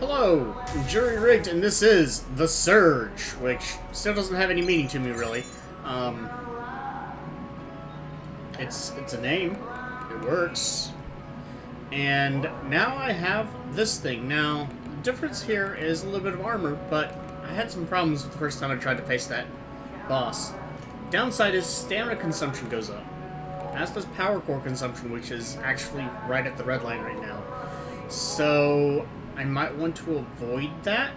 Hello, I'm jury-rigged, and this is The Surge, which still doesn't have any meaning to me, really. It's a name. It works. And now I have this thing. Now, the difference here is a little bit of armor, but I had some problems with the first time I tried to face that boss. Downside is stamina consumption goes up, as does power core consumption, which is actually right at the red line right now. So I might want to avoid that.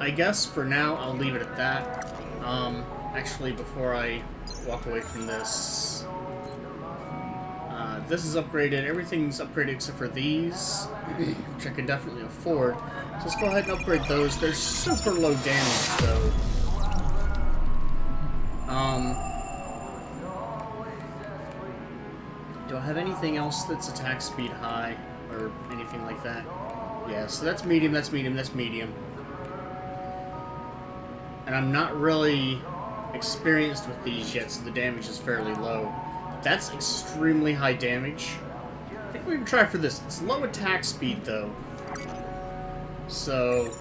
I guess for now I'll leave it at that. Actually, before I walk away from this, this is upgraded. Everything's upgraded except for these, which I can definitely afford. So let's go ahead and upgrade those. They're super low damage though. Do I have anything else that's attack speed high or anything like that? Yeah, so that's medium, that's medium, that's medium. And I'm not really experienced with these yet, so the damage is fairly low. That's extremely high damage. I think we can try for this. It's low attack speed though. So,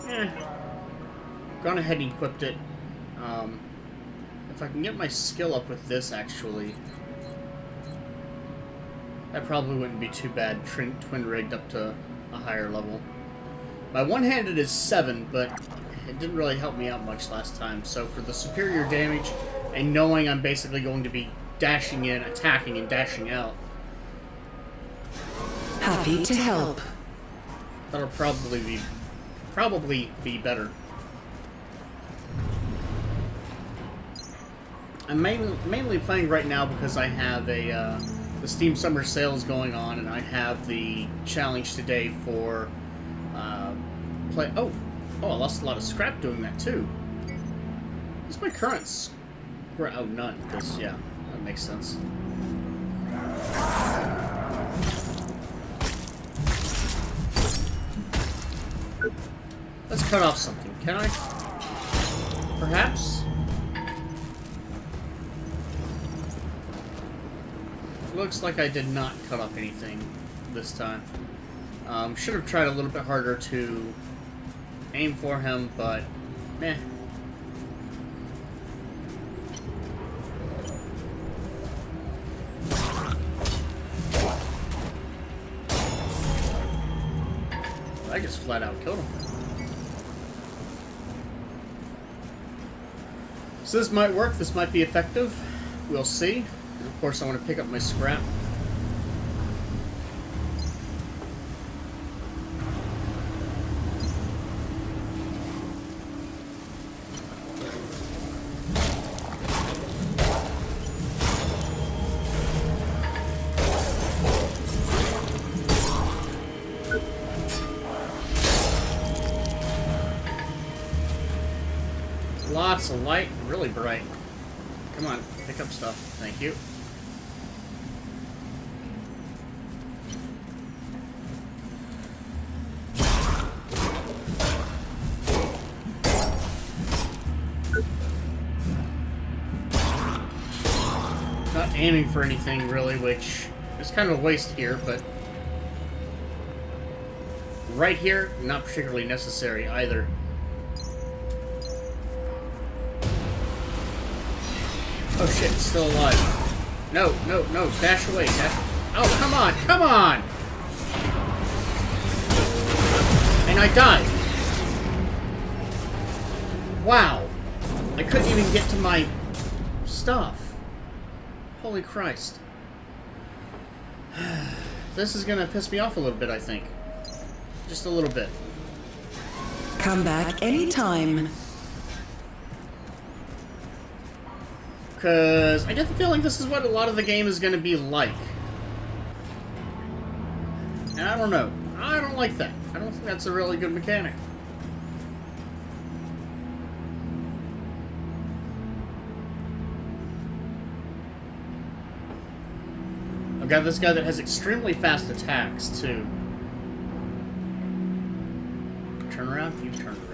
gone ahead and equipped it. If I can get my skill up with this, actually, that probably wouldn't be too bad, twin-rigged up to a higher level. My one-handed is 7, but it didn't really help me out much last time. So for the superior damage, and knowing I'm basically going to be dashing in, attacking, and dashing out, happy to help. That'll probably be better. I'm mainly playing right now because I have the Steam Summer Sale is going on, and I have the challenge today for play. Oh, I lost a lot of scrap doing that too. What's my current scrap? Oh, none. Because yeah, that makes sense. Let's cut off something. Can I? Perhaps? Looks like I did not cut off anything this time. Should have tried a little bit harder to aim for him, but meh. I just flat out killed him. So this might work, this might be effective. We'll see. And of course, I want to pick up my scrap. Lots of light, really bright. Come on, pick up stuff. Thank you. Not aiming for anything, really, which is kind of a waste here, but right here, not particularly necessary either. Oh shit, it's still alive. No, no, no, dash away, dash. Oh, come on, come on! And I died. Wow. I couldn't even get to my stuff. Holy Christ. This is gonna piss me off a little bit, I think. Just a little bit. Come back anytime. Because I get the feeling this is what a lot of the game is going to be like. And I don't know. I don't like that. I don't think that's a really good mechanic. I've got this guy that has extremely fast attacks, too. Turn around? You turn around.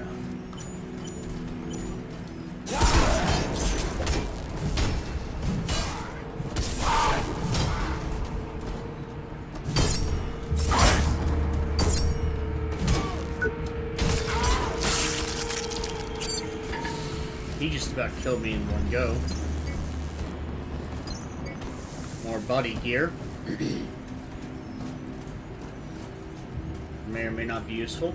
just about killed me in one go. More buddy gear. May or may not be useful.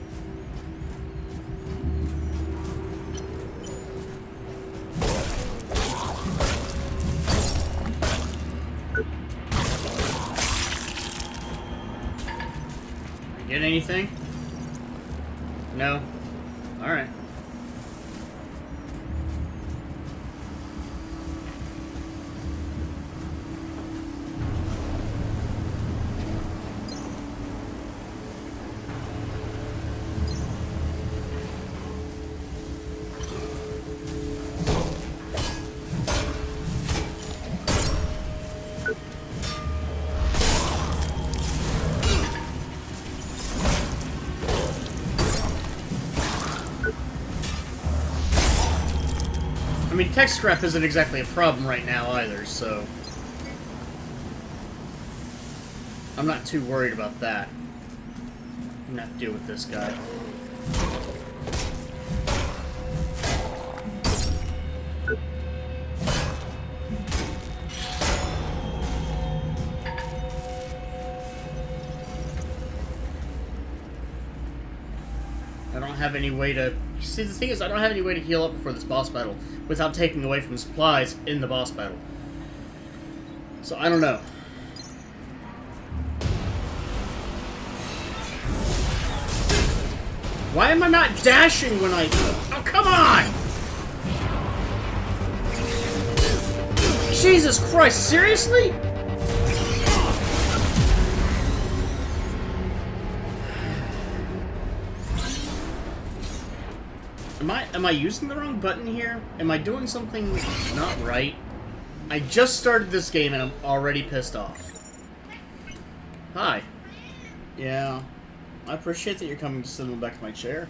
Get anything? No? Alright. I mean, tech scrap isn't exactly a problem right now either, so I'm not too worried about that. I'm gonna have to deal with this guy. I don't have any way to... See, the thing is, I don't have any way to heal up before this boss battle without taking away from supplies in the boss battle. So, I don't know. Why am I not dashing when I... Oh, come on! Jesus Christ, seriously? Am I using the wrong button here? Am I doing something not right? I just started this game and I'm already pissed off. Hi. Yeah. I appreciate that you're coming to send me back to my chair.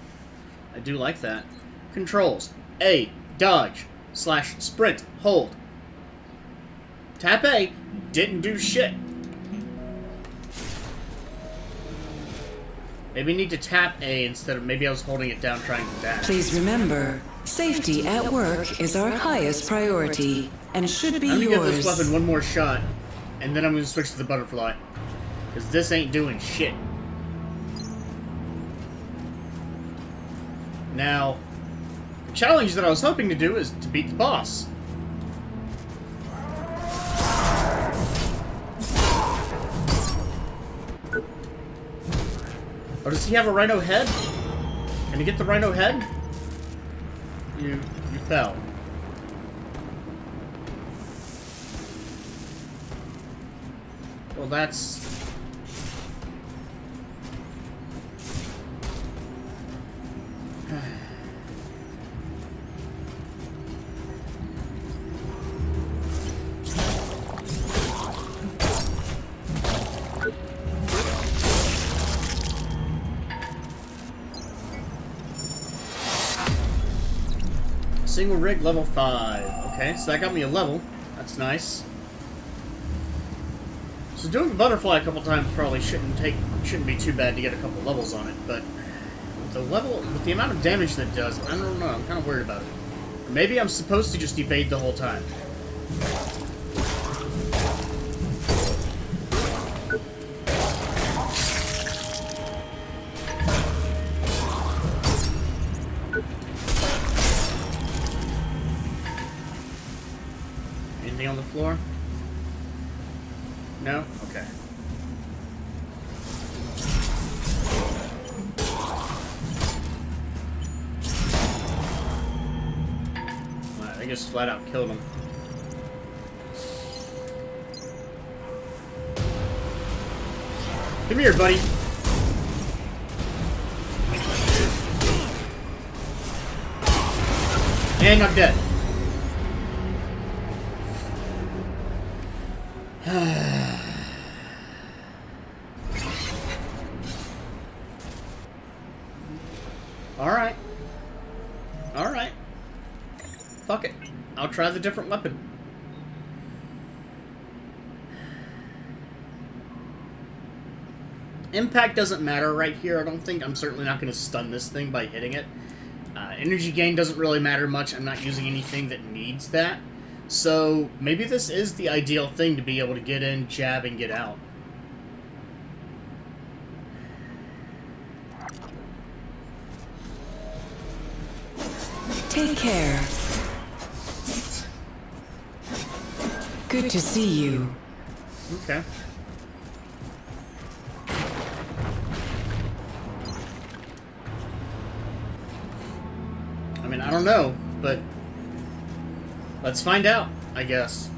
I do like that. Controls. A. Dodge. / sprint. Hold. Tap A. Didn't do shit. Maybe I need to tap A instead of... Maybe I was holding it down trying to dash. Please remember, safety at work is our highest priority and should be I'm gonna yours. give this weapon one more shot, and then I'm gonna switch to the butterfly. Because this ain't doing shit. Now, the challenge that I was hoping to do is to beat the boss. Oh, does he have a rhino head? Can you get the rhino head? You fell. Well, that's... Single rig level 5. Okay, so that got me a level. That's nice. So doing the butterfly a couple times probably shouldn't be too bad to get a couple levels on it, but with the amount of damage that it does, I don't know, I'm kind of worried about it. Maybe I'm supposed to just evade the whole time. Anything on the floor? No? Okay. Alright, I just flat out killed him. Come here, buddy. And I'm dead. Alright. Alright. Fuck it. I'll try the different weapon. Impact doesn't matter right here, I don't think. I'm certainly not going to stun this thing by hitting it. Energy gain doesn't really matter much. I'm not using anything that needs that. So maybe this is the ideal thing to be able to get in, jab, and get out. Take care. Good to see you. Okay. I mean, I don't know, but let's find out, I guess.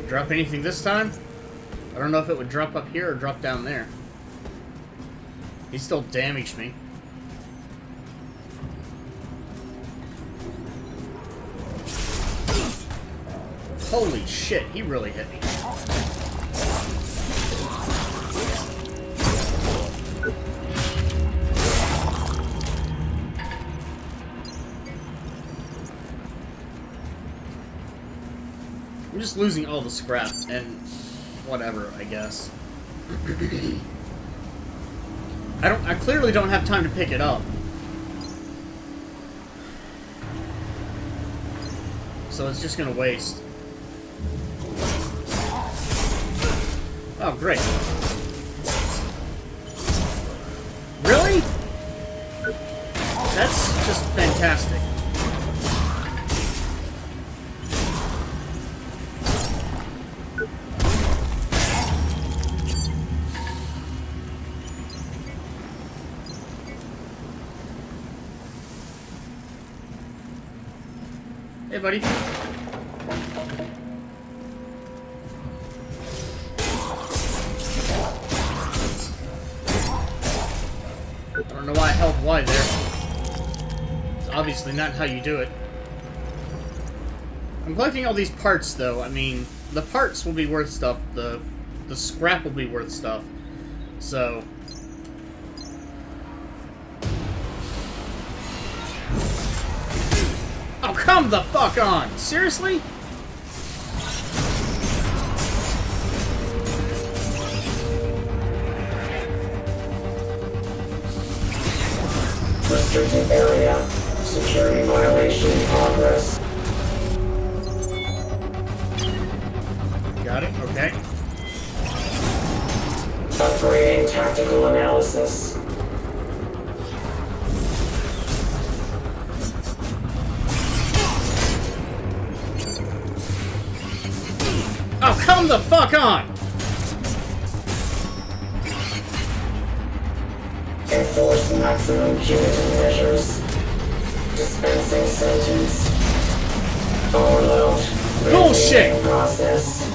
Drop anything this time? I don't know if it would drop up here or drop down there. He still damaged me. Holy shit, he really hit me. I'm just losing all the scrap and whatever, I guess. I clearly don't have time to pick it up. So it's just gonna waste. Oh, great. Really? That's just fantastic. Hey, buddy. I don't know why I held Y there. It's obviously not how you do it. I'm collecting all these parts, though. I mean, the parts will be worth stuff. The scrap will be worth stuff. So... Oh, come the fuck on! Seriously? Restricted area. Security violation in progress. Got it, okay. Upgrading tactical analysis. Oh, come the fuck on! Enforce maximum punitive measures. Dispensing sentence. Overload. Bullshit! Process.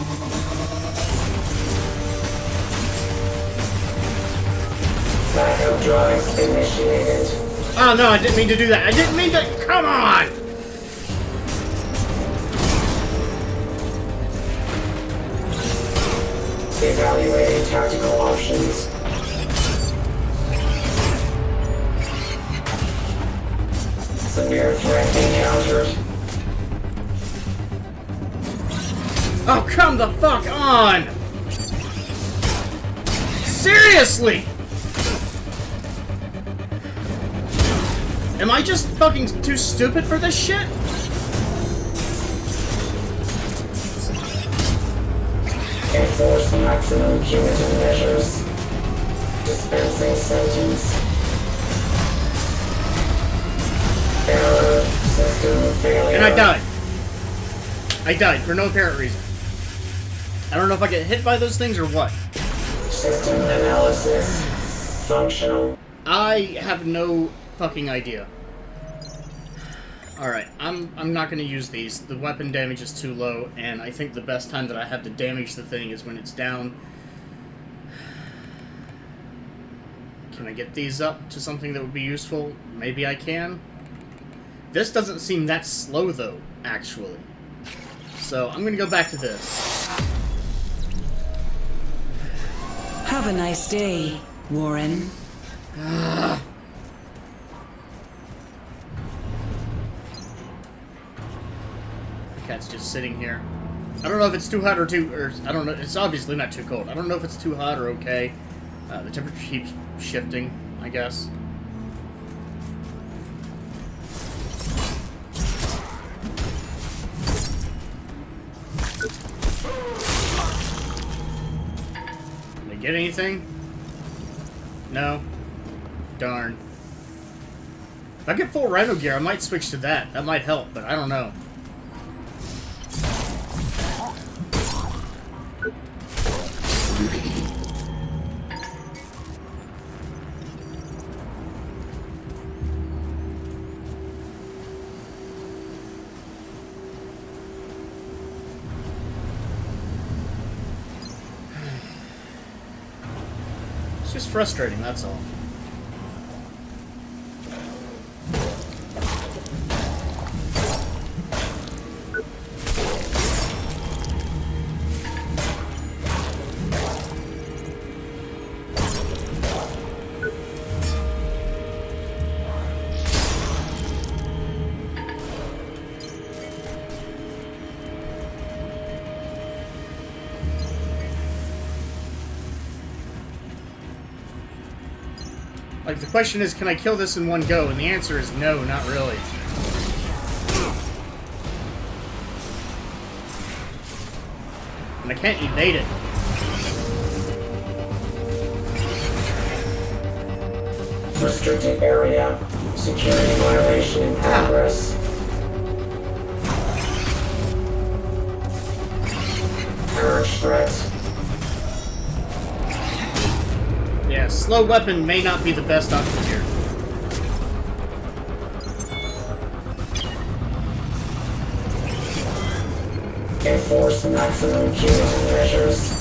Backup drives initiated. Oh no, I didn't mean to do that. I didn't mean to. Come on! Evaluating tactical options. Severe threat encountered. Oh, come the fuck on! Seriously! Am I just fucking too stupid for this shit? Enforce maximum punitive measures. Dispensing sentence. Error. System failure. And I died. I died for no apparent reason. I don't know if I get hit by those things or what. System analysis. Functional. I have no fucking idea. Alright, I'm not gonna use these. The weapon damage is too low, and I think the best time that I have to damage the thing is when it's down. Can I get these up to something that would be useful? Maybe I can. This doesn't seem that slow, though, actually. So, I'm gonna go back to this. Have a nice day, Warren. just sitting here. I don't know if it's too hot or I don't know. It's obviously not too cold. I don't know if it's too hot or okay. The temperature keeps shifting, I guess. Did I get anything? No. Darn. If I get full Rhino gear, I might switch to that. That might help, but I don't know. It's just frustrating, that's all. Like, the question is, can I kill this in one go? And the answer is no, not really. And I can't evade it. Restricted area. Security violation in progress. Purge threat. Yeah, slow weapon may not be the best option here. Enforce maximum cumulative measures.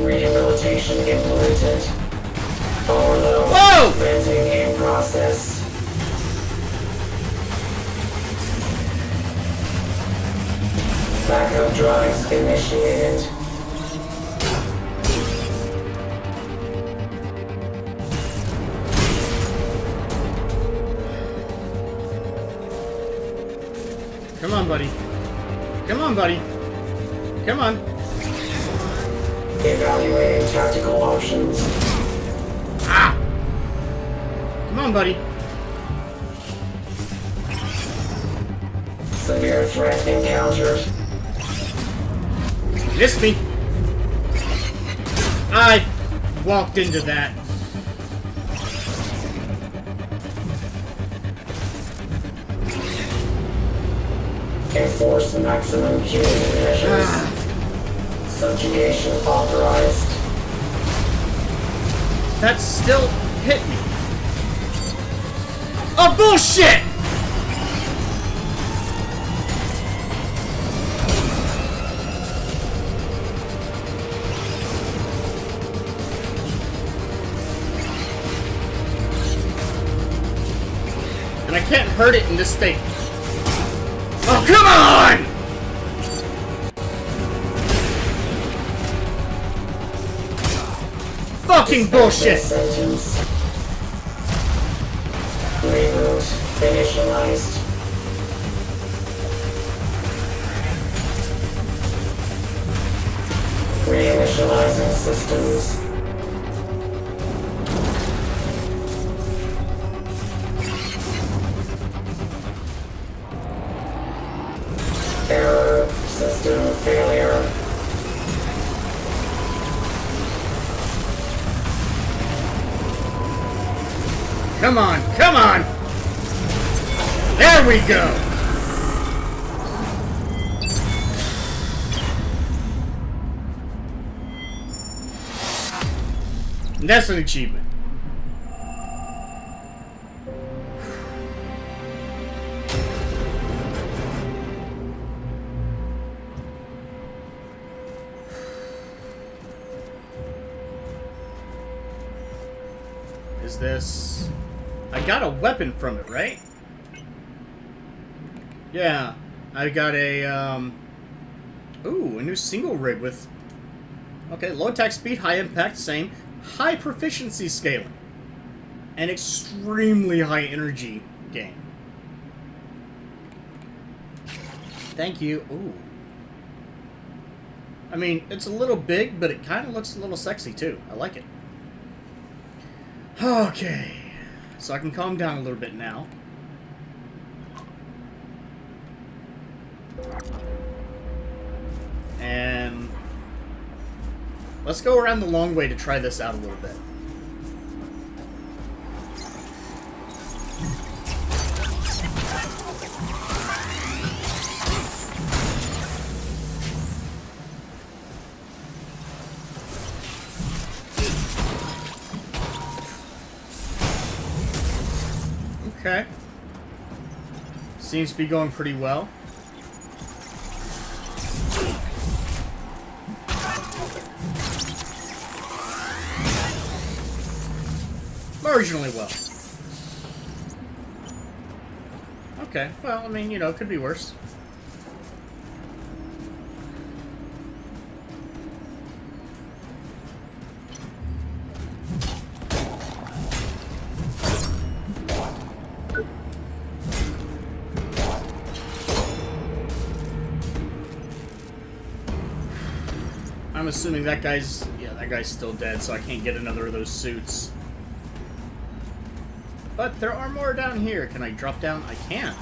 Rehabilitation implemented. Overload. Whoa! Venting in process. Backup drives initiated. Come on, buddy. Come on, buddy. Come on. Evaluating tactical options. Ah! Come on, buddy. Severe threat encountered. Missed me. I walked into that. Enforce maximum cumulative measures. Subjugation authorized. That still hit me. Oh, bullshit! And I can't hurt it in this state. Oh, come on! Fucking bullshit! Sentence. Reboot initialized. Reinitializing systems. Error. System failure. Come on, come on! There we go! And that's an achievement. Is this... I got a weapon from it, right? Yeah. I got a, ooh, a new single rig with... Okay, low attack speed, high impact, same. High proficiency scaling. And extremely high energy gain. Thank you. Ooh. I mean, it's a little big, but it kind of looks a little sexy, too. I like it. Okay. So I can calm down a little bit now. And let's go around the long way to try this out a little bit. Okay. Seems to be going pretty well. Marginally well. Okay, well, I mean, you know, it could be worse. I'm assuming that guy's still dead, so I can't get another of those suits. But there are more down here. Can I drop down? I can.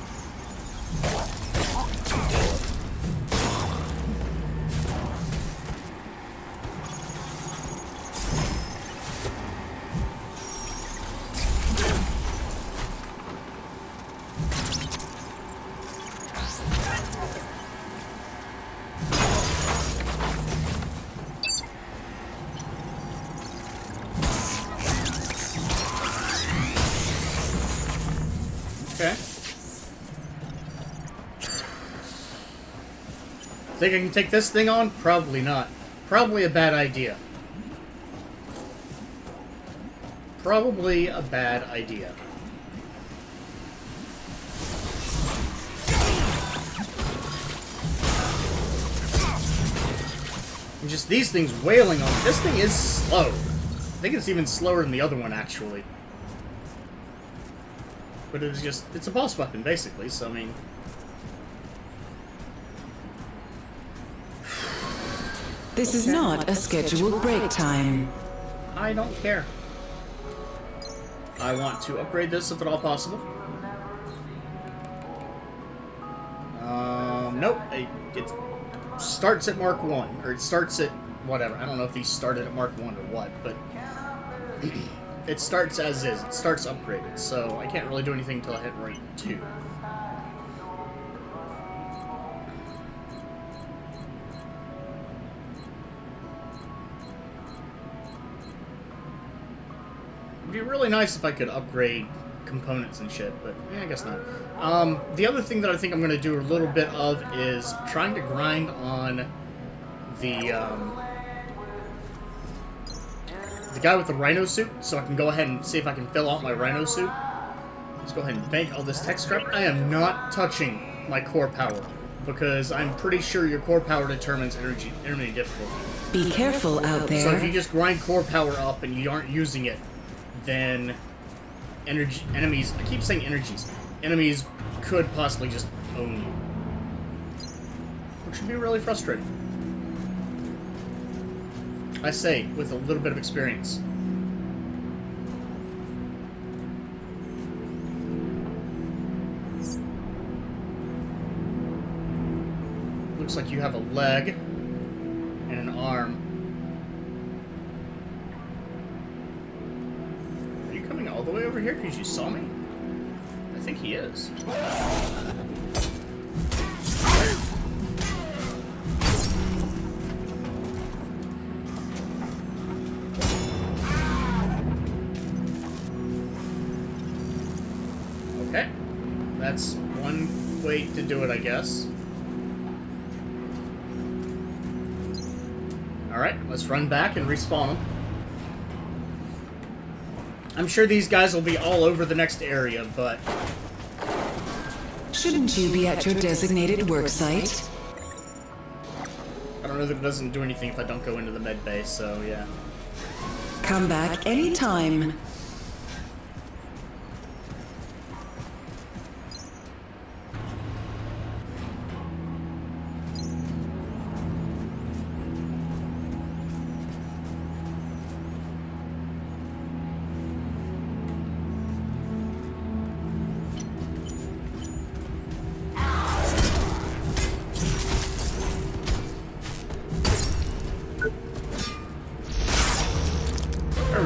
Okay. Think I can take this thing on? Probably not. Probably a bad idea. Probably a bad idea. And just these things wailing on it. This thing is slow. I think it's even slower than the other one, actually. But it's a boss weapon, basically, so I mean... This is not a scheduled break time. I don't care. I want to upgrade this if at all possible. Nope. It starts at Mark 1, or it starts at whatever. I don't know if these started at Mark 1 or what, but... It starts as is. It starts upgraded, so I can't really do anything until I hit rank 2. It'd be really nice if I could upgrade components and shit, but yeah, I guess not. The other thing that I think I'm going to do a little bit of is trying to grind on the guy with the rhino suit, so I can go ahead and see if I can fill out my rhino suit. Let's go ahead and bank all this tech scrap. I am not touching my core power, because I'm pretty sure your core power determines enemy difficulty. Be careful out there. So if you just grind core power up and you aren't using it, then enemies, I keep saying enemies could possibly just own you. Which would be really frustrating. I say, with a little bit of experience. Looks like you have a leg and an arm. Are you coming all the way over here because you saw me? I think he is. Okay, that's one way to do it, I guess. Alright, let's run back and respawn them. I'm sure these guys will be all over the next area, but... Shouldn't you be at your designated work site? I don't know that it doesn't do anything if I don't go into the med bay, so yeah. Come back anytime.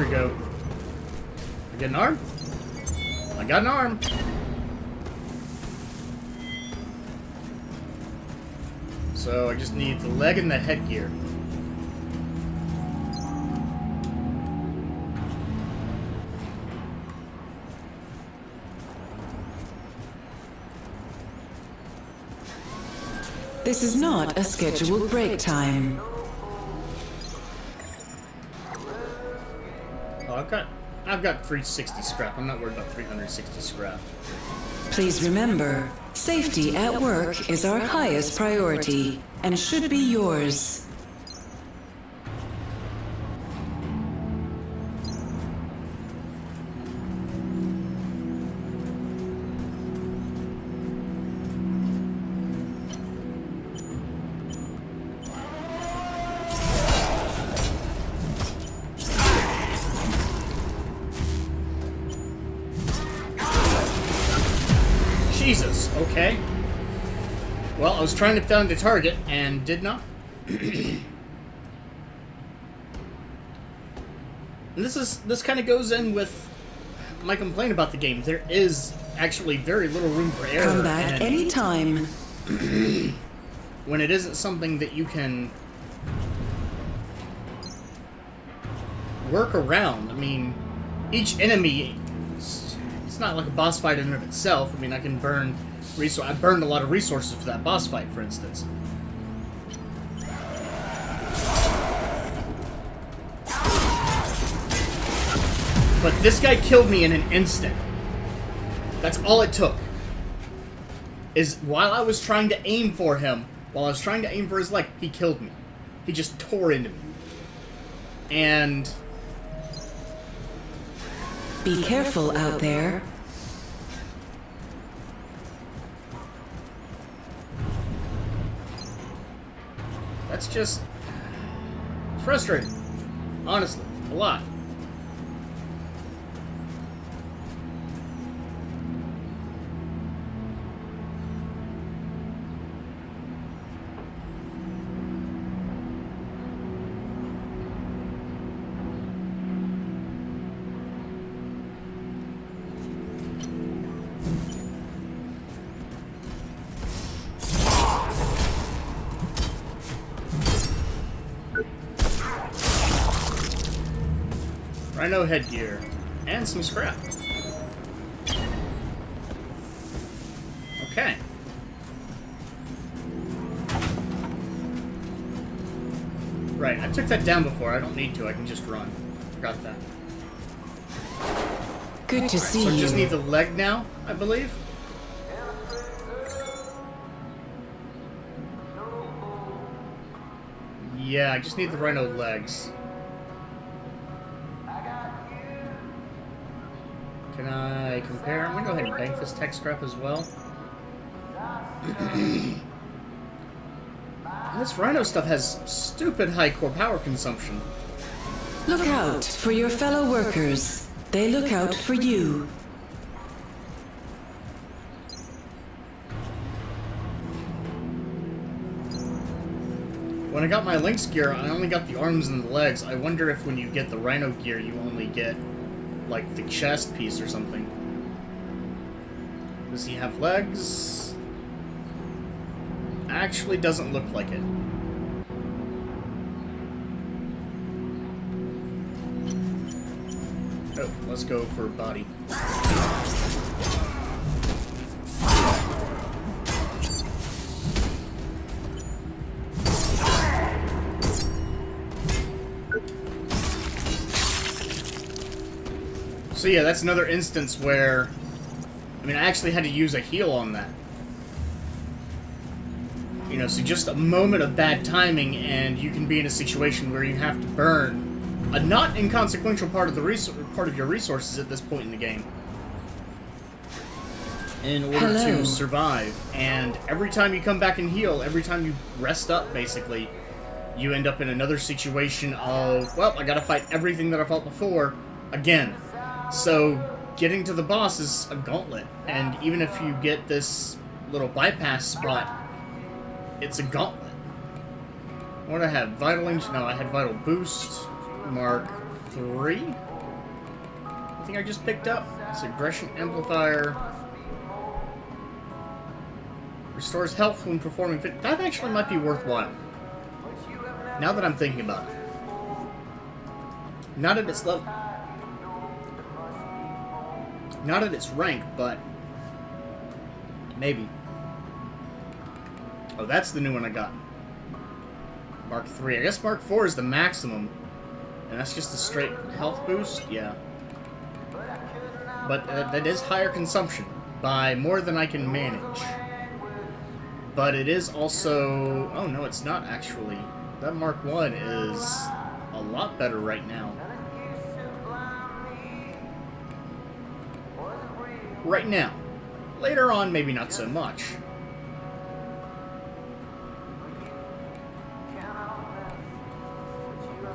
we go. I get an arm? I got an arm. So I just need the leg and the headgear. This is not a scheduled break time. Oh, I've got 360 scrap. I'm not worried about 360 scrap. Please remember, safety at work is our highest priority and should be yours. Jesus, okay. Well, I was trying to find the target and did not. And this kind of goes in with my complaint about the game. There is actually very little room for error. Come back anytime. When it isn't something that you can work around. I mean, each enemy, it's not like a boss fight in and of itself. I mean, I can burn I burned a lot of resources for that boss fight, for instance. But this guy killed me in an instant. That's all it took. Is while I was trying to aim for him, while I was trying to aim for his leg, he killed me. He just tore into me. And Be careful out there. that's just frustrating. Honestly, a lot. Rhino headgear. And some scrap. Okay. Right, I took that down before. I don't need to. I can just run. Forgot that. Good to see So I you. just need the leg now, I believe. Yeah, I just need the rhino legs. Can I compare? I'm gonna go ahead and bank this tech scrap as well. This rhino stuff has stupid high core power consumption. Look out for your fellow workers. They look out for you. When I got my Lynx gear, I only got the arms and the legs. I wonder if when you get the rhino gear, you only get, like, the chest piece or something. Does he have legs? Actually doesn't look like it. Oh, let's go for body. So yeah, that's another instance where, I mean, I actually had to use a heal on that. You know, so just a moment of bad timing, and you can be in a situation where you have to burn a not inconsequential part of your resources at this point in the game in order Hello. to survive. And every time you come back and heal, every time you rest up, basically, you end up in another situation of, well, I gotta fight everything that I fought before again. So getting to the boss is a gauntlet, and even if you get this little bypass spot, it's a gauntlet. What do I have? Vital Engine? No, I had Vital Boost, Mark 3. Anything I just picked up? It's aggression amplifier. Restores health when performing fit. That actually might be worthwhile. Now that I'm thinking about it. Not at its level. Not at its rank, but maybe. Oh, that's the new one I got. Mark 3. I guess Mark 4 is the maximum. And that's just a straight health boost? Yeah. But that is higher consumption. By more than I can manage. But it is also... Oh, no, it's not actually. That Mark 1 is a lot better right now. Right now. Later on, maybe not so much.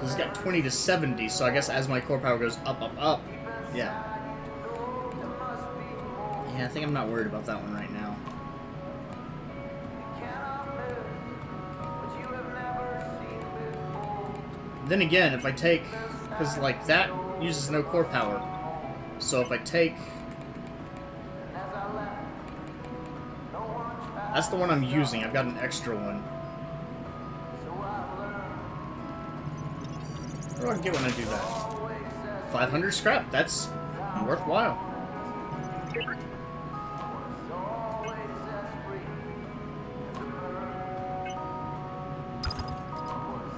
It's got 20 to 70, so I guess as my core power goes up, up, up. Yeah. Yeah, I think I'm not worried about that one right now. Then again, if I take... Because, like, that uses no core power. So if I take... That's the one I'm using. I've got an extra one. What do I get when I do that? 500 scrap. That's worthwhile.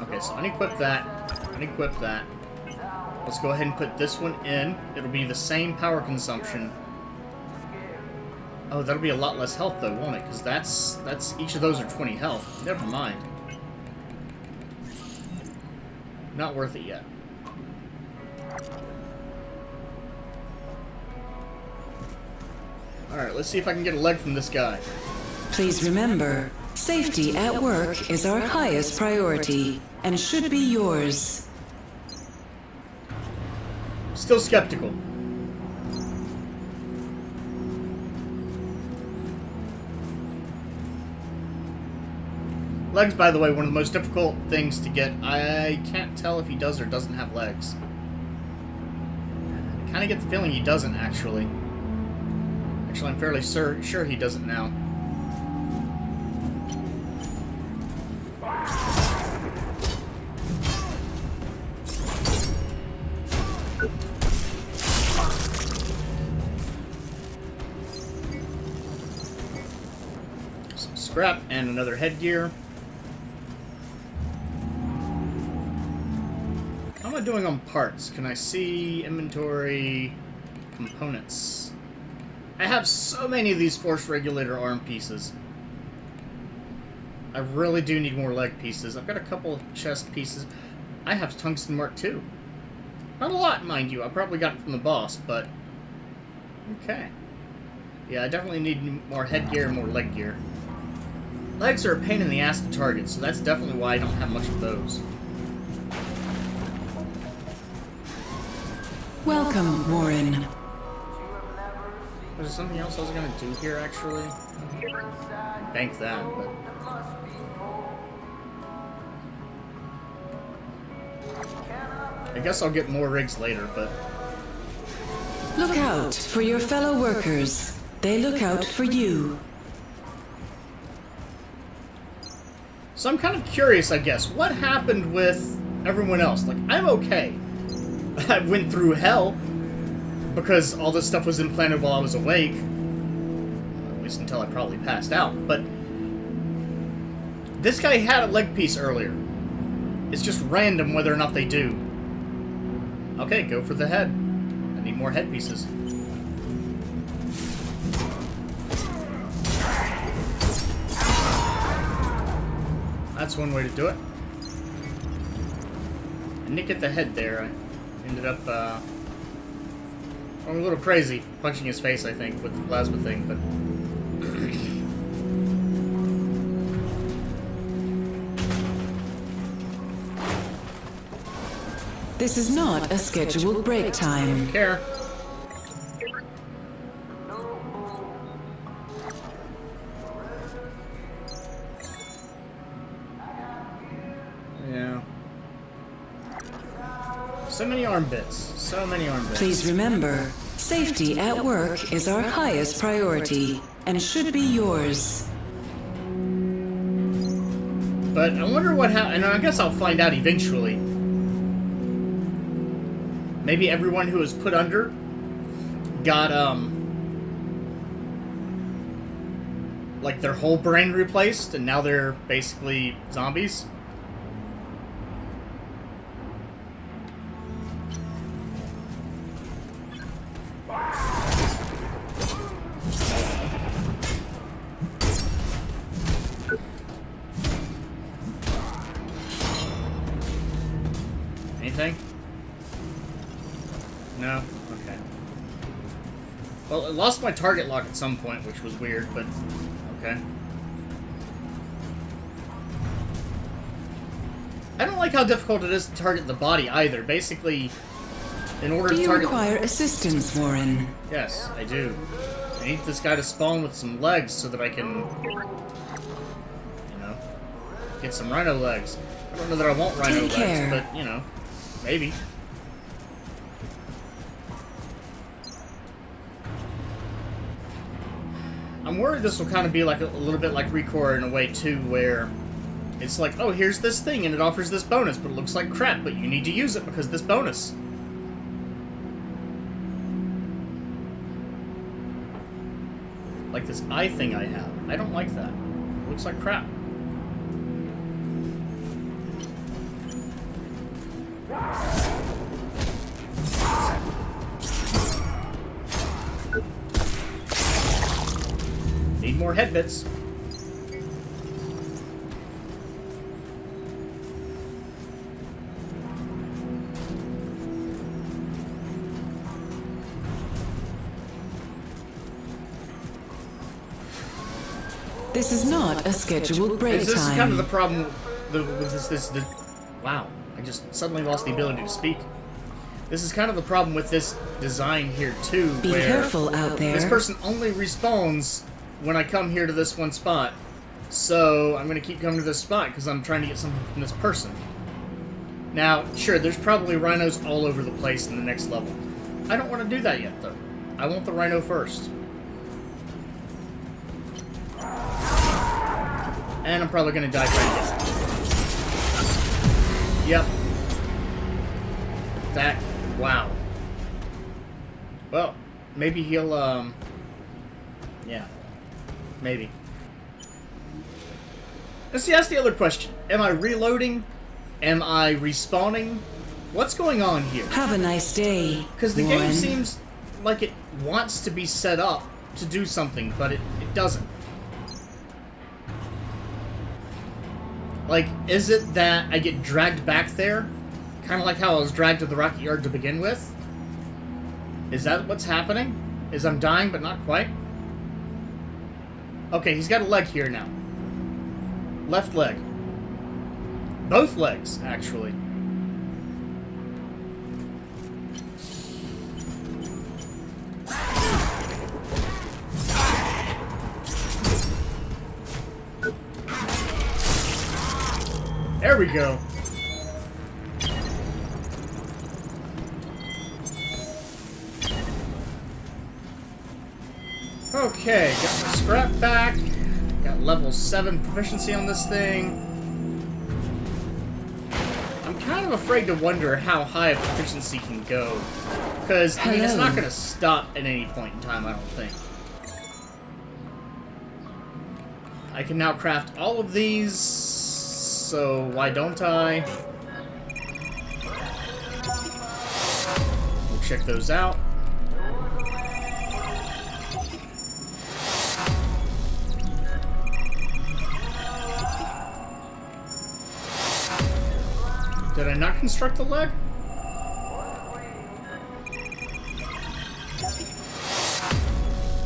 Okay, so unequip that. Unequip that. Let's go ahead and put this one in. It'll be the same power consumption. Oh, that'll be a lot less health though, won't it? Because that's each of those are 20 health. Never mind. Not worth it yet. Alright, let's see if I can get a leg from this guy. Please remember, safety at work is our highest priority and should be yours. Still skeptical. Legs, by the way, one of the most difficult things to get. I can't tell if he does or doesn't have legs. I kind of get the feeling he doesn't, actually. Actually, I'm fairly sure he doesn't now. Some scrap and another headgear. How am I doing on parts? Can I see inventory components? I have so many of these force regulator arm pieces. I really do need more leg pieces. I've got a couple of chest pieces. I have tungsten mark 2. Not a lot, mind you. I probably got it from the boss, but... Okay. Yeah, I definitely need more headgear and more leg gear. Legs are a pain in the ass to target, so that's definitely why I don't have much of those. Welcome, Warren. Was there something else I was going to do here, actually? Bank that, but... I guess I'll get more rigs later, but... Look out for your fellow workers. They look out for you. So I'm kind of curious, I guess. What happened with everyone else? Like, I'm okay. I went through hell because all this stuff was implanted while I was awake. At least until I probably passed out. But this guy had a leg piece earlier. It's just random whether or not they do. Okay, go for the head. I need more head pieces. That's one way to do it. I didn't get the head there. I ended up going a little crazy, punching his face, I think, with the plasma thing, but... This is not a scheduled break time. Don't care. Yeah. So many arm bits. So many armbands. Please remember, safety at work is our highest priority and should be yours. But I wonder what happened, and I guess I'll find out eventually. Maybe everyone who was put under got, like their whole brain replaced, and now they're basically zombies. Anything? No? Okay. Well, it lost my target lock at some point, which was weird, but okay. I don't like how difficult it is to target the body either. Basically, in order Do to you target... require assistance, Warren? Yes, I do. I need this guy to spawn with some legs so that I can, you know, get some rhino legs. I don't know that I want rhino Take legs, care. but, you know, maybe. I'm worried this will kind of be like a little bit like Recore in a way, too, where it's like, oh, here's this thing, and it offers this bonus, but it looks like crap, but you need to use it because this bonus. Like this eye thing I have. I don't like that. It looks like crap. Need more head bits. This is not a scheduled break This is time. kind of the problem with this. Wow, I just suddenly lost the ability to speak. This is kind of the problem with this design here, too, Be where careful out there. this person only respawns when I come here to this one spot. So I'm going to keep coming to this spot because I'm trying to get something from this person. Now, sure, there's probably rhinos all over the place in the next level. I don't want to do that yet, though. I want the rhino first. And I'm probably going to die trying to get it. Yep. That... Wow. Well, maybe he'll, yeah. Maybe. Let's see, that's the other question. Am I reloading? Am I respawning? What's going on here? Have a nice day, Because the Warren. game seems like it wants to be set up to do something, but it doesn't. Like, is it that I get dragged back there? Kind of like how I was dragged to the rocket yard to begin with? Is that what's happening? Is I'm dying, but not quite? Okay, he's got a leg here now. Left leg. Both legs, actually. There we go. Okay, got my scrap back. Got level 7 proficiency on this thing. I'm kind of afraid to wonder how high a proficiency can go. Because, I mean, it's not going to stop at any point in time, I don't think. I can now craft all of these, so why don't I? We'll check those out. Did I not construct the leg?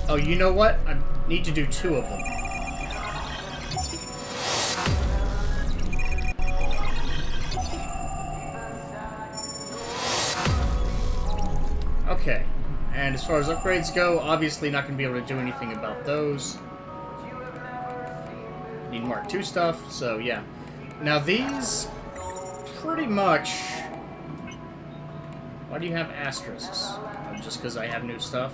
Oh, you know what? I need to do 2 of them. Okay. And as far as upgrades go, obviously not going to be able to do anything about those. Need Mark II stuff, so yeah. Now these... pretty much... Well, Why do you have asterisks? Just because I have new stuff?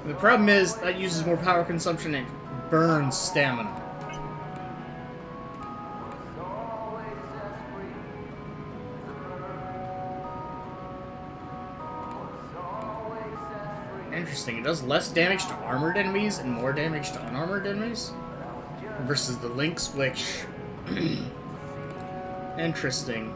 The problem is that uses more power consumption and burns stamina. Interesting. It does less damage to armored enemies and more damage to unarmored enemies? Versus the link switch. Interesting.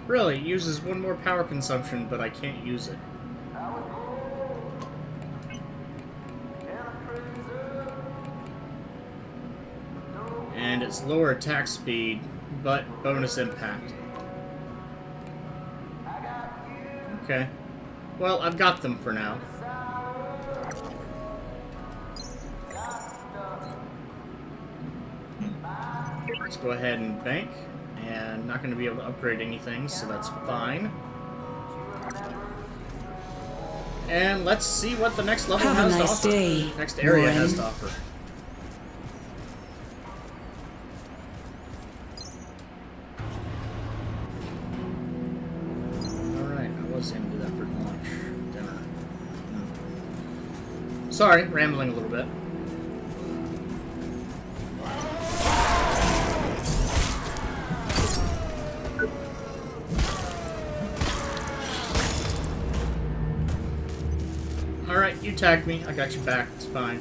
Really, it uses one more power consumption, but I can't use it. And it's lower attack speed, but bonus impact. Okay. Well, I've got them for now. Let's go ahead and bank. And not going to be able to upgrade anything, so that's fine. And let's see what the next level has to offer. Day, next area Warren. has to offer. Alright, I was going to do that for lunch. Dinner. Sorry, rambling a little bit. Alright, you tagged me. I got you back. It's fine.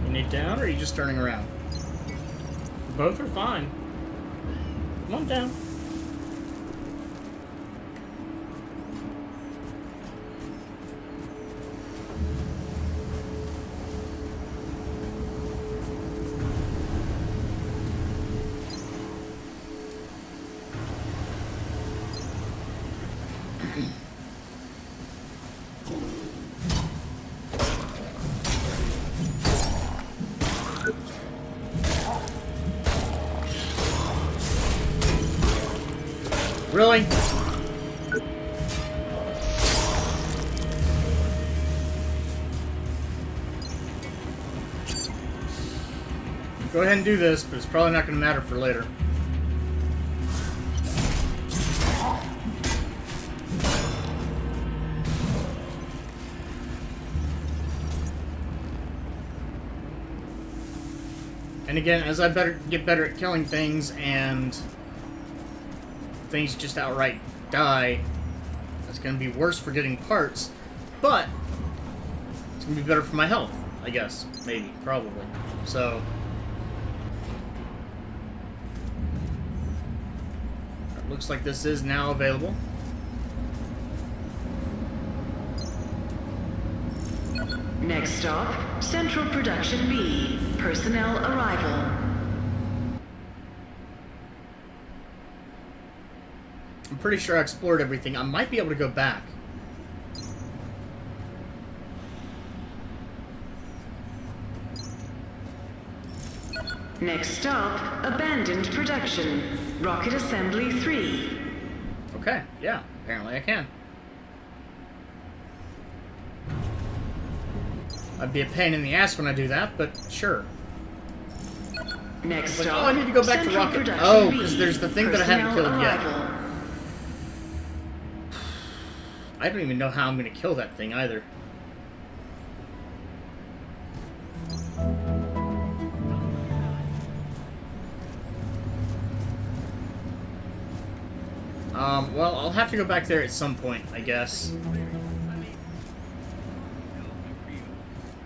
You need down, or are you just turning around? Both are fine. Come on down. Really? Go ahead and do this, but it's probably not going to matter for later. And again, as I get better at killing things and things just outright die, that's going to be worse for getting parts, but it's going to be better for my health, I guess. Maybe. Probably. So it looks like this is now available. Next stop, Central Production B. Personnel arrival. I'm pretty sure I explored everything. I might be able to go back. Next stop, Abandoned Production. Rocket Assembly 3. Okay, yeah, apparently I can. I'd be a pain in the ass when I do that, but sure. Next Like, stop, oh, I need to go back to Central Rocket. Production Oh, B. because there's the thing that I haven't Personnel killed yet. arrival. I don't even know how I'm going to kill that thing either. Well, I'll have to go back there at some point, I guess.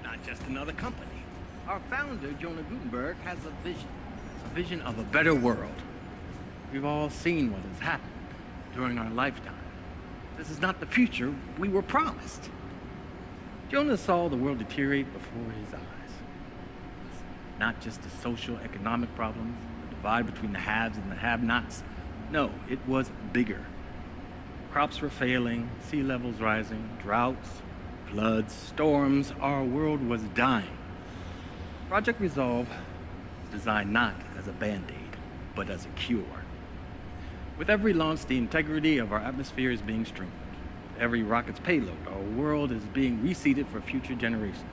Not just another company. Our founder, Jonah Gutenberg, has a vision of a better world. We've all seen what has happened during our lifetime. This is not the future we were promised. Jonah saw the world deteriorate before his eyes. It's not just the social, economic problems, the divide between the haves and the have-nots, No, it was bigger. Crops were failing, sea levels rising, droughts, floods, storms. Our world was dying. Project Resolve is designed not as a band-aid, but as a cure. With every launch, the integrity of our atmosphere is being strengthened. With every rocket's payload, our world is being reseeded for future generations.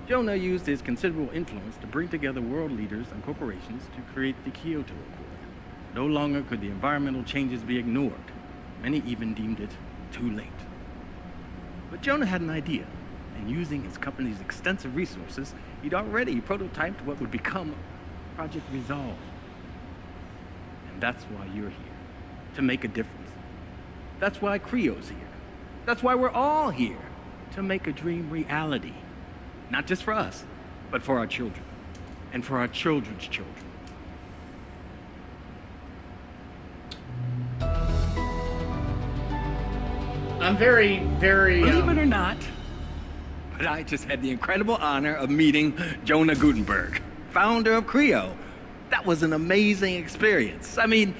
Jonah used his considerable influence to bring together world leaders and corporations to create the Kyoto Accord. No longer could the environmental changes be ignored. Many even deemed it too late. But Jonah had an idea, and using his company's extensive resources, he'd already prototyped what would become Project Resolve. And that's why you're here, to make a difference. That's why Creo's here. That's why we're all here, to make a dream reality. Not just for us, but for our children, and for our children's children. I'm very, very... Believe it or not, but I just had the incredible honor of meeting Jonah Gutenberg, founder of Creo. That was an amazing experience. I mean,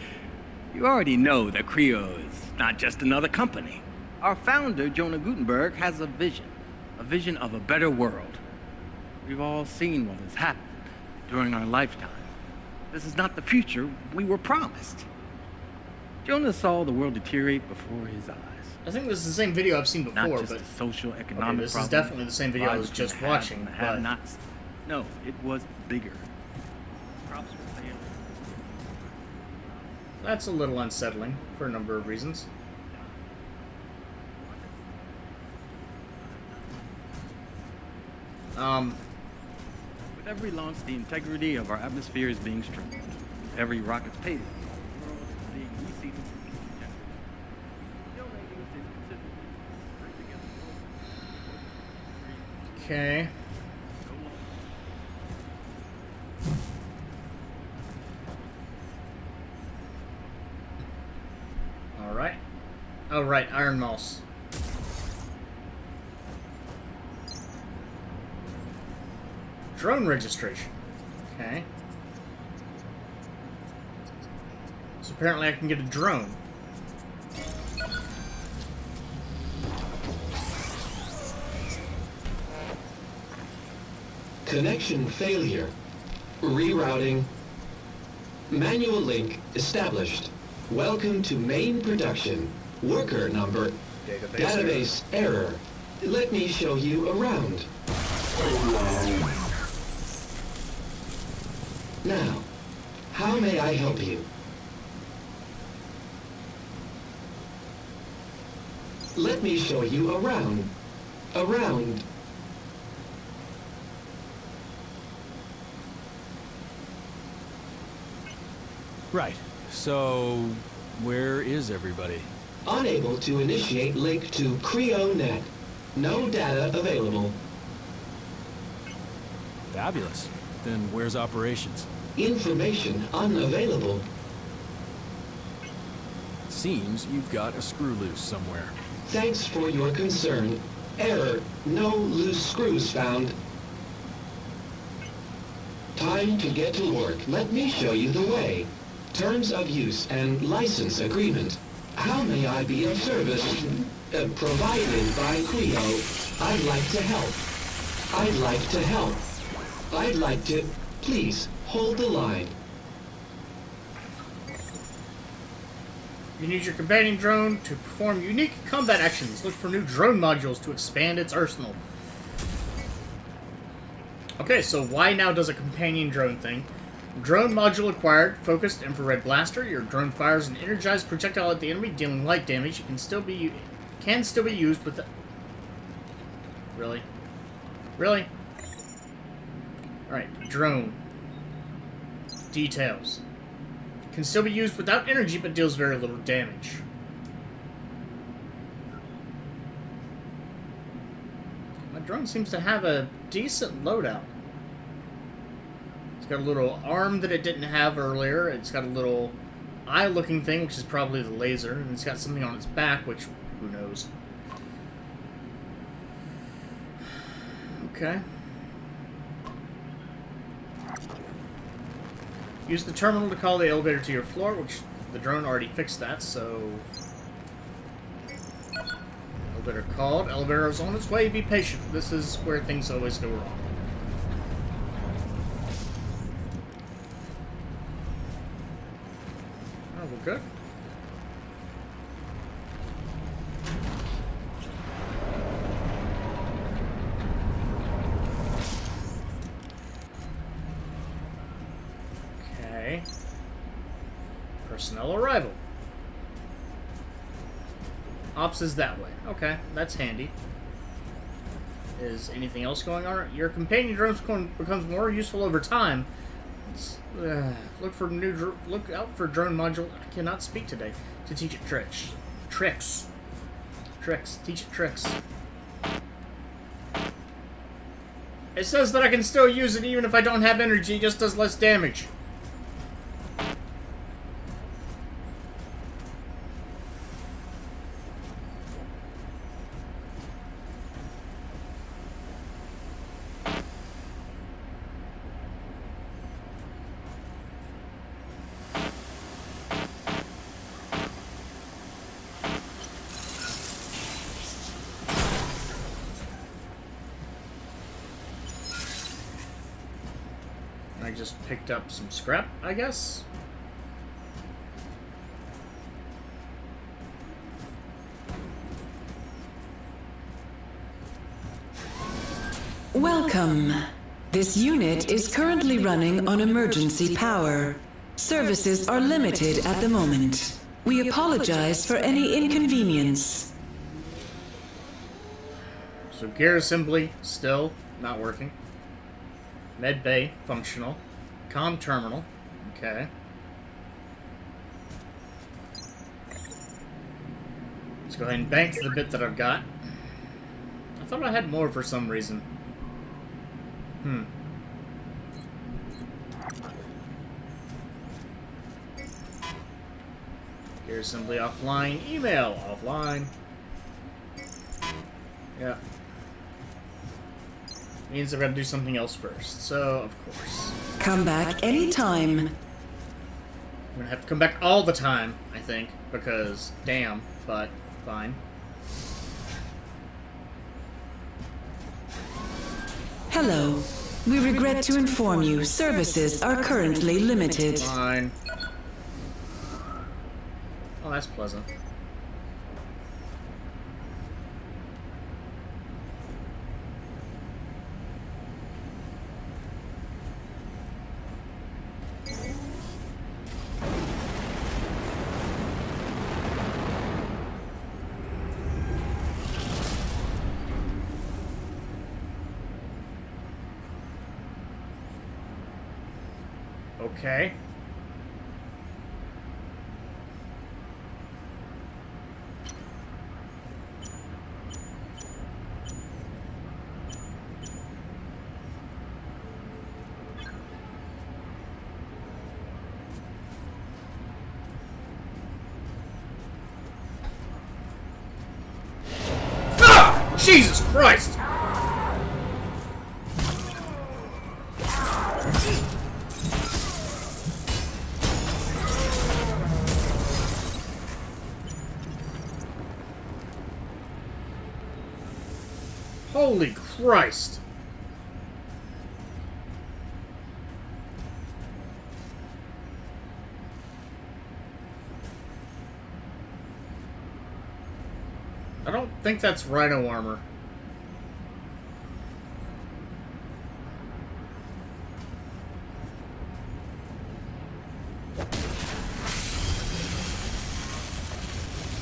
you already know that Creo is not just another company. Our founder, Jonah Gutenberg, has a vision of a better world. We've all seen what has happened during our lifetime. This is not the future we were promised. Jonah saw the world deteriorate before his eyes. I think this is the same video I've seen before, Not just but... the social, economic Okay, this is problems, definitely the same video I was lives just between the haves watching, and the but... have-nots. No, it was bigger. Crops were failing. That's a little unsettling for a number of reasons. With every launch, the integrity of our atmosphere is being strengthened. Every rocket's payload, the world is being reseeded for future generations. Jonah used his considerable influence to bring together world Okay. Alright. Oh, right, Iron Mouse. Drone registration. Okay. So apparently I can get a drone. Connection failure. Rerouting. Manual link established. Welcome to main production. Worker number. Database error. Let me show you around. Now, how may I help you? Let me show you around. Around. Right. So, where is everybody? Unable to initiate link to CreoNet. No data available. Fabulous. Then where's operations? Information unavailable. Seems you've got a screw loose somewhere. Thanks for your concern. Error. No loose screws found. Time to get to work. Let me show you the way. Terms of use and license agreement. How may I be of service? Provided by Creo. I'd like to help. I'd like to help. I'd like to... Please, hold the line. You need your companion drone to perform unique combat actions. Look for new drone modules to expand its arsenal. Okay, so why now does a companion drone thing? Drone module acquired. Focused infrared blaster. Your drone fires an energized projectile at the enemy, dealing light damage. It can still be used with the... Really? Really? Alright, drone. Details. Can still be used without energy, but deals very little damage. My drone seems to have a decent loadout. It's got a little arm that it didn't have earlier. It's got a little eye-looking thing, which is probably the laser. And it's got something on its back, which, who knows. Okay. Use the terminal to call the elevator to your floor, which the drone already fixed that, so... Elevator called. Elevator is on its way. Be patient. This is where things always go wrong. Oh, we're good. Okay. Personnel arrival. Ops is that way. Okay, that's handy. Is anything else going on? Your companion drone becomes more useful over time. Look out for drone module. I cannot speak today. To teach it tricks. Teach it tricks. It says that I can still use it even if I don't have energy. It just does less damage. I just picked up some scrap, I guess. Welcome. This unit is currently running on emergency power. Services are limited at the moment. We apologize for any inconvenience. So gear assembly still not working. Med bay functional. Comm terminal. Okay. Let's go ahead and bank the bit that I've got. I thought I had more for some reason. Gear assembly offline. Email offline. Yeah. Means I've got to do something else first. So, of course. Come back anytime. I'm gonna have to come back all the time, I think, because damn, but fine. Hello. We regret to inform you services are currently limited. Fine. Oh, that's pleasant. Okay. Ah! Jesus Christ! Holy Christ! I don't think that's rhino armor.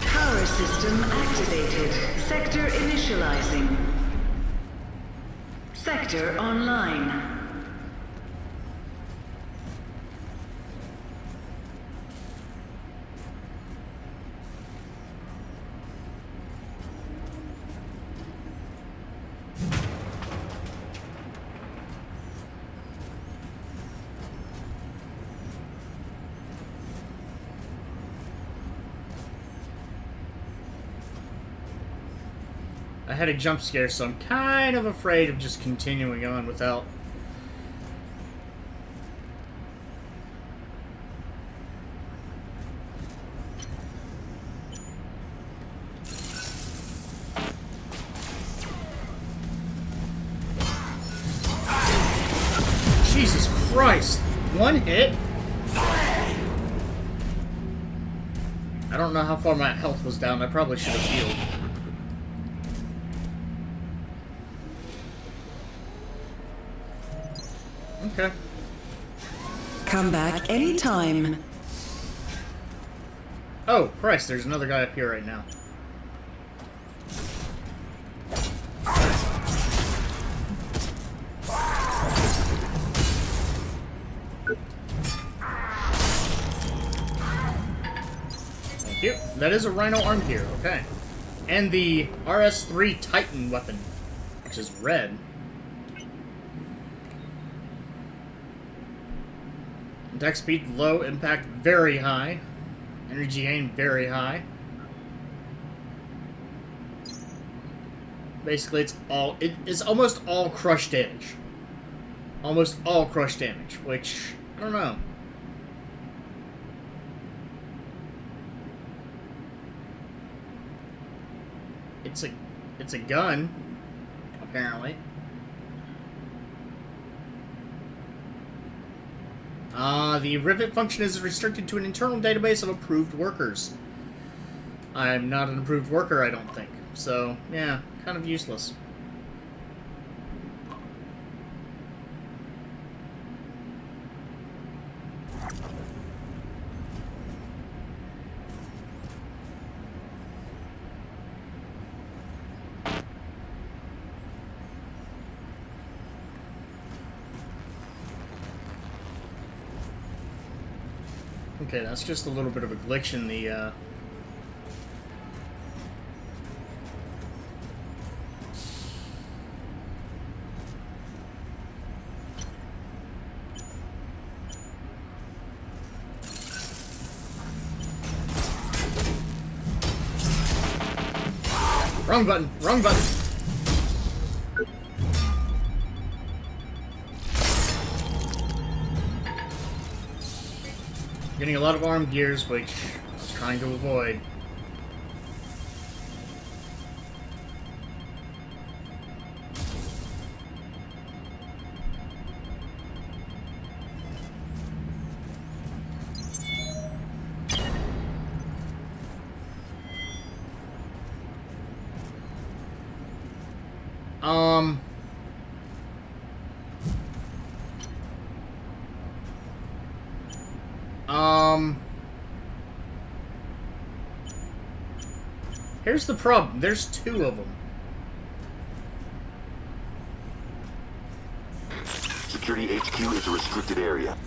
Power system activated. Sector initializing. Sector online. I had a jump scare, so I'm kind of afraid of just continuing on without... Christ! One hit? I don't know how far my health was down. I probably should have healed. Okay. Come back anytime. Oh, Christ, there's another guy up here right now. Thank you. That is a Rhino arm gear, okay. And the RS-3 Titan weapon, which is red. Attack speed low, impact very high. Energy gain very high. Basically, it's almost all crush damage. Almost all crush damage, which I don't know. It's a gun, apparently. The rivet function is restricted to an internal database of approved workers. I'm not an approved worker, I don't think. So, yeah, kind of useless. Okay, that's just a little bit of a glitch in the, Wrong button! Wrong button! Getting a lot of arm gears, which I was trying to avoid. Here's the problem. There's two of them. Security HQ is a restricted area.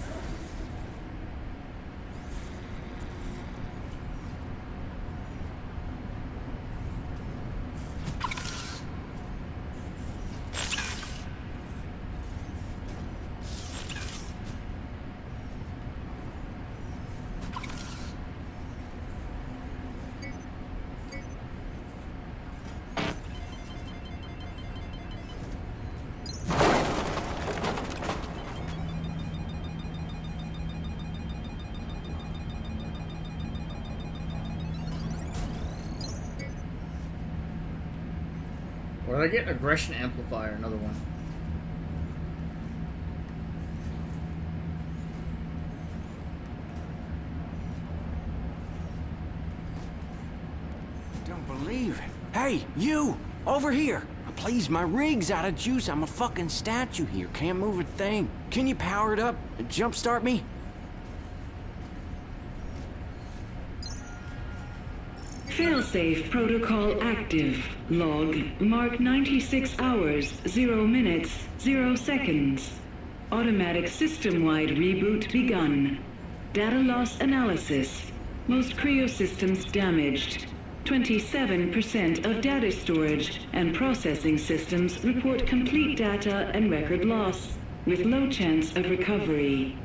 What did I get? Aggression amplifier, another one. Don't believe it. Hey, you! Over here! Please, my rig's out of juice. I'm a fucking statue here. Can't move a thing. Can you power it up and jumpstart me? Failsafe protocol active. Log mark 96 hours, 0 minutes, 0 seconds. Automatic system-wide reboot begun. Data loss analysis. Most Creo systems damaged. 27% of data storage and processing systems report complete data and record loss, with low chance of recovery.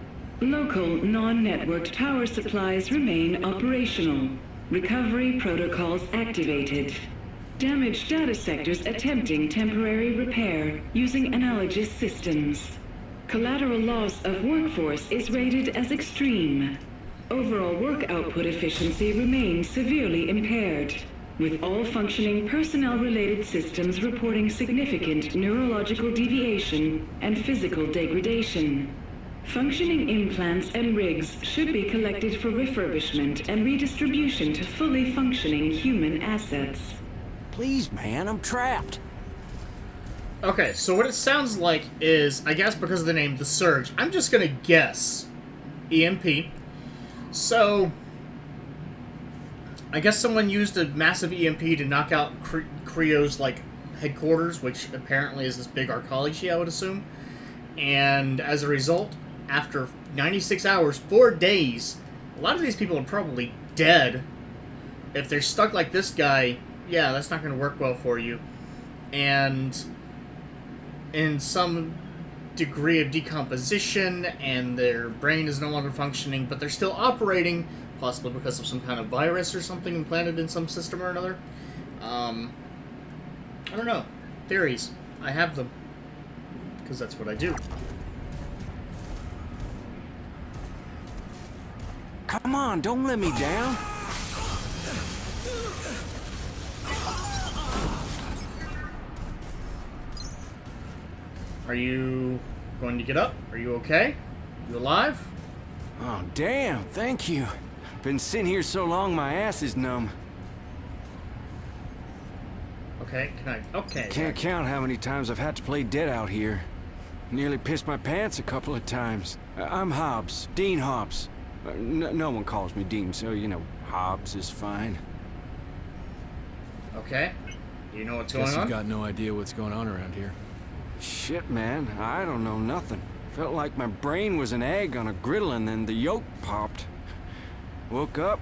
Local non-networked power supplies remain operational. Recovery protocols activated. Damaged data sectors attempting temporary repair using analogous systems. Collateral loss of workforce is rated as extreme. Overall work output efficiency remains severely impaired, with all functioning personnel-related systems reporting significant neurological deviation and physical degradation. Functioning implants and rigs should be collected for refurbishment and redistribution to fully functioning human assets. Please, man, I'm trapped. Okay, so what it sounds like is, I guess because of the name, the Surge, I'm just gonna guess EMP. So, I guess someone used a massive EMP to knock out Creo's, like, headquarters, which apparently is this big arcology, I would assume. And as a result, after 96 hours, 4 days, a lot of these people are probably dead. If they're stuck like this guy, yeah, that's not going to work well for you. And in some degree of decomposition, and their brain is no longer functioning, but they're still operating, possibly because of some kind of virus or something implanted in some system or another. I don't know. Theories. I have them. Because that's what I do. Come on, don't let me down. Are you going to get up? Are you okay? You alive? Oh, damn, thank you. Been sitting here so long, my ass is numb. Okay, okay. Can't count how many times I've had to play dead out here. Nearly pissed my pants a couple of times. I'm Hobbs, Dean Hobbs. No one calls me Dean, so, you know, Hobbs is fine. Okay. You know what's going Guess on? you've got no idea what's going on around here. Shit, man, I don't know nothing. Felt like my brain was an egg on a griddle and then the yolk popped. Woke up,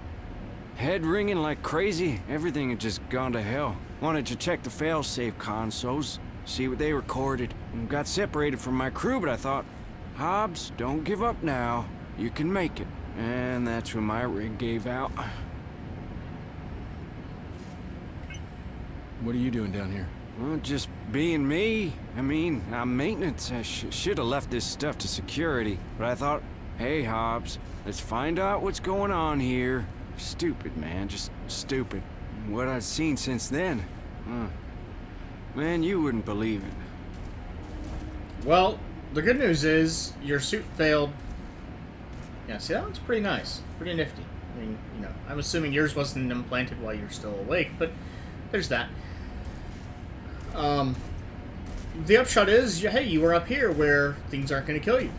head ringing like crazy, everything had just gone to hell. Wanted to check the fail-safe consoles, see what they recorded. Got separated from my crew, but I thought, Hobbs, don't give up now. You can make it. And that's when my rig gave out. What are you doing down here? Well, just being me. I mean, I'm maintenance. I should have left this stuff to security. But I thought, hey, Hobbs, let's find out what's going on here. Stupid, man, just stupid. What I've seen since then. Man, you wouldn't believe it. Well, the good news is your suit failed. Yeah, see, that looks pretty nice. Pretty nifty. I mean, you know, I'm assuming yours wasn't implanted while you're still awake, but there's that. The upshot is, hey, you were up here where things aren't going to kill you.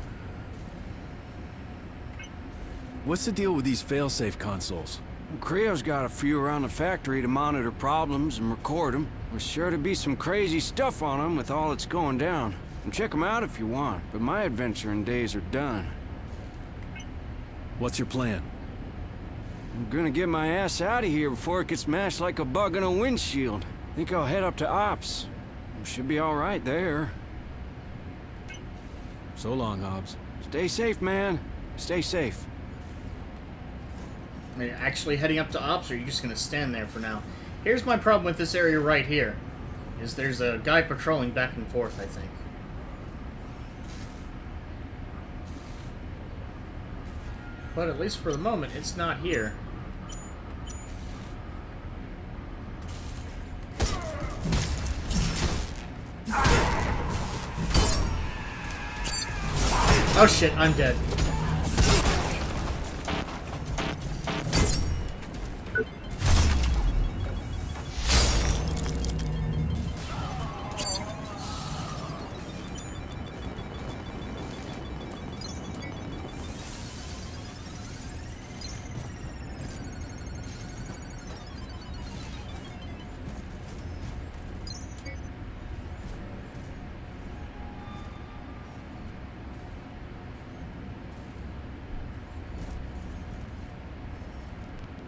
What's the deal with these failsafe consoles? Creo's got a few around the factory to monitor problems and record them. There's sure to be some crazy stuff on them with all that's going down. And check them out if you want, but my adventuring days are done. What's your plan? I'm gonna get my ass out of here before it gets mashed like a bug in a windshield. Think I'll head up to Ops. Should be all right there. So long, Hobbs. Stay safe, man. Stay safe. Are you actually heading up to Ops, or are you just going to stand there for now? Here's my problem with this area right here. Is there's a guy patrolling back and forth, I think. But at least for the moment, it's not here. Oh shit, I'm dead.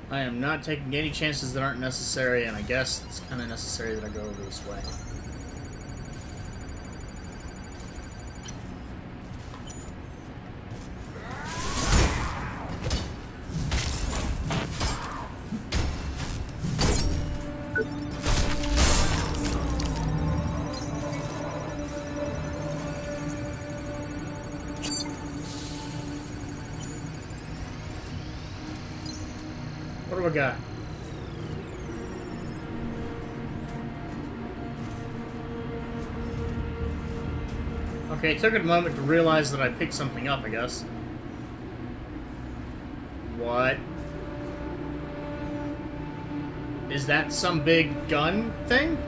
I am not taking any chances that aren't necessary, and I guess it's kind of necessary that I go over this way. What do we got? Okay, it took a moment to realize that I picked something up, I guess. What? Is that some big gun thing?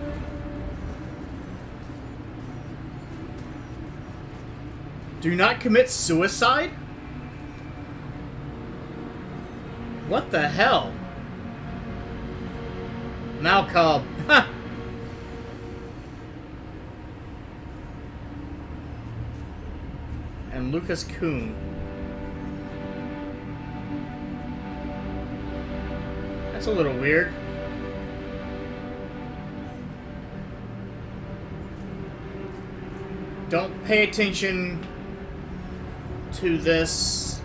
Do not commit suicide? What the hell? Malcolm. Ha! And Lucas Kuhn. That's a little weird. Don't pay attention to this,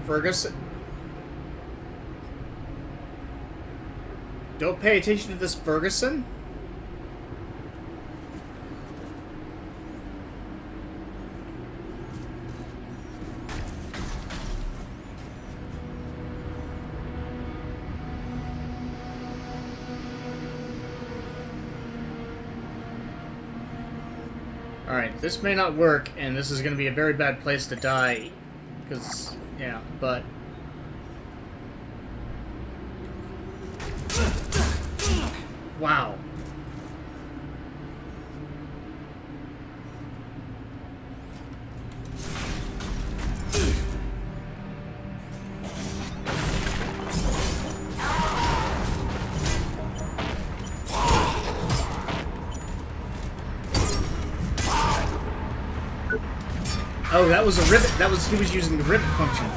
Ferguson. Don't pay attention to this, Ferguson. Alright, this may not work, and this is going to be a very bad place to die. Because, yeah, but... Wow. Oh, that was a rivet. That was, he was using the rivet function.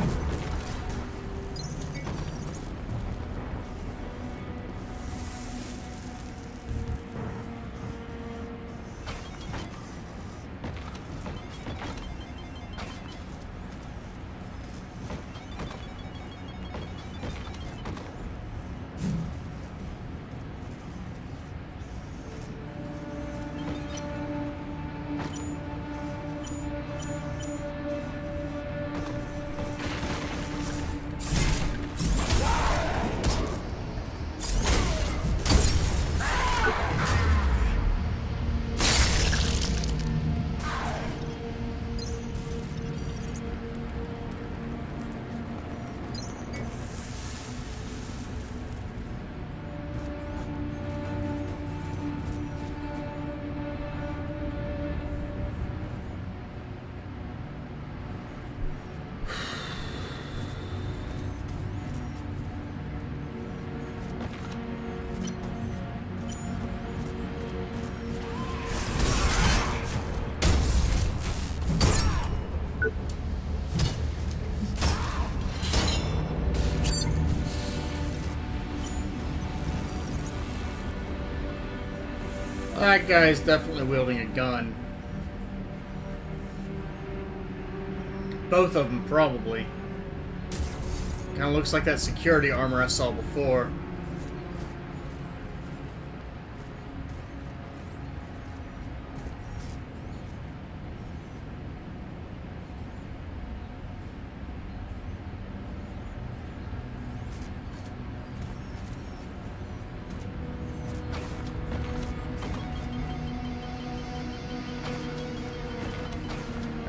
That guy's definitely wielding a gun. Both of them, probably. Kind of looks like that security armor I saw before.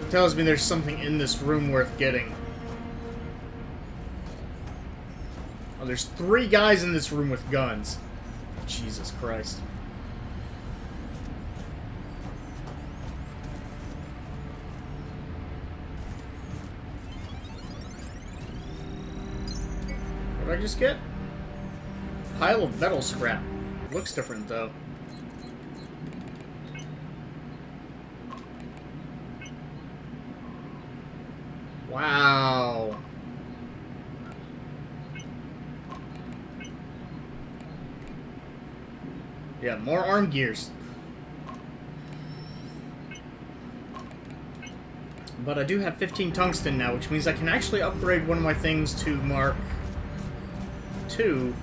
Tells me there's something in this room worth getting. Oh, there's 3 guys in this room with guns. Jesus Christ. What did I just get? Pile of metal scrap. Looks different though. Wow. Yeah, more arm gears. But I do have 15 tungsten now, which means I can actually upgrade one of my things to Mark II.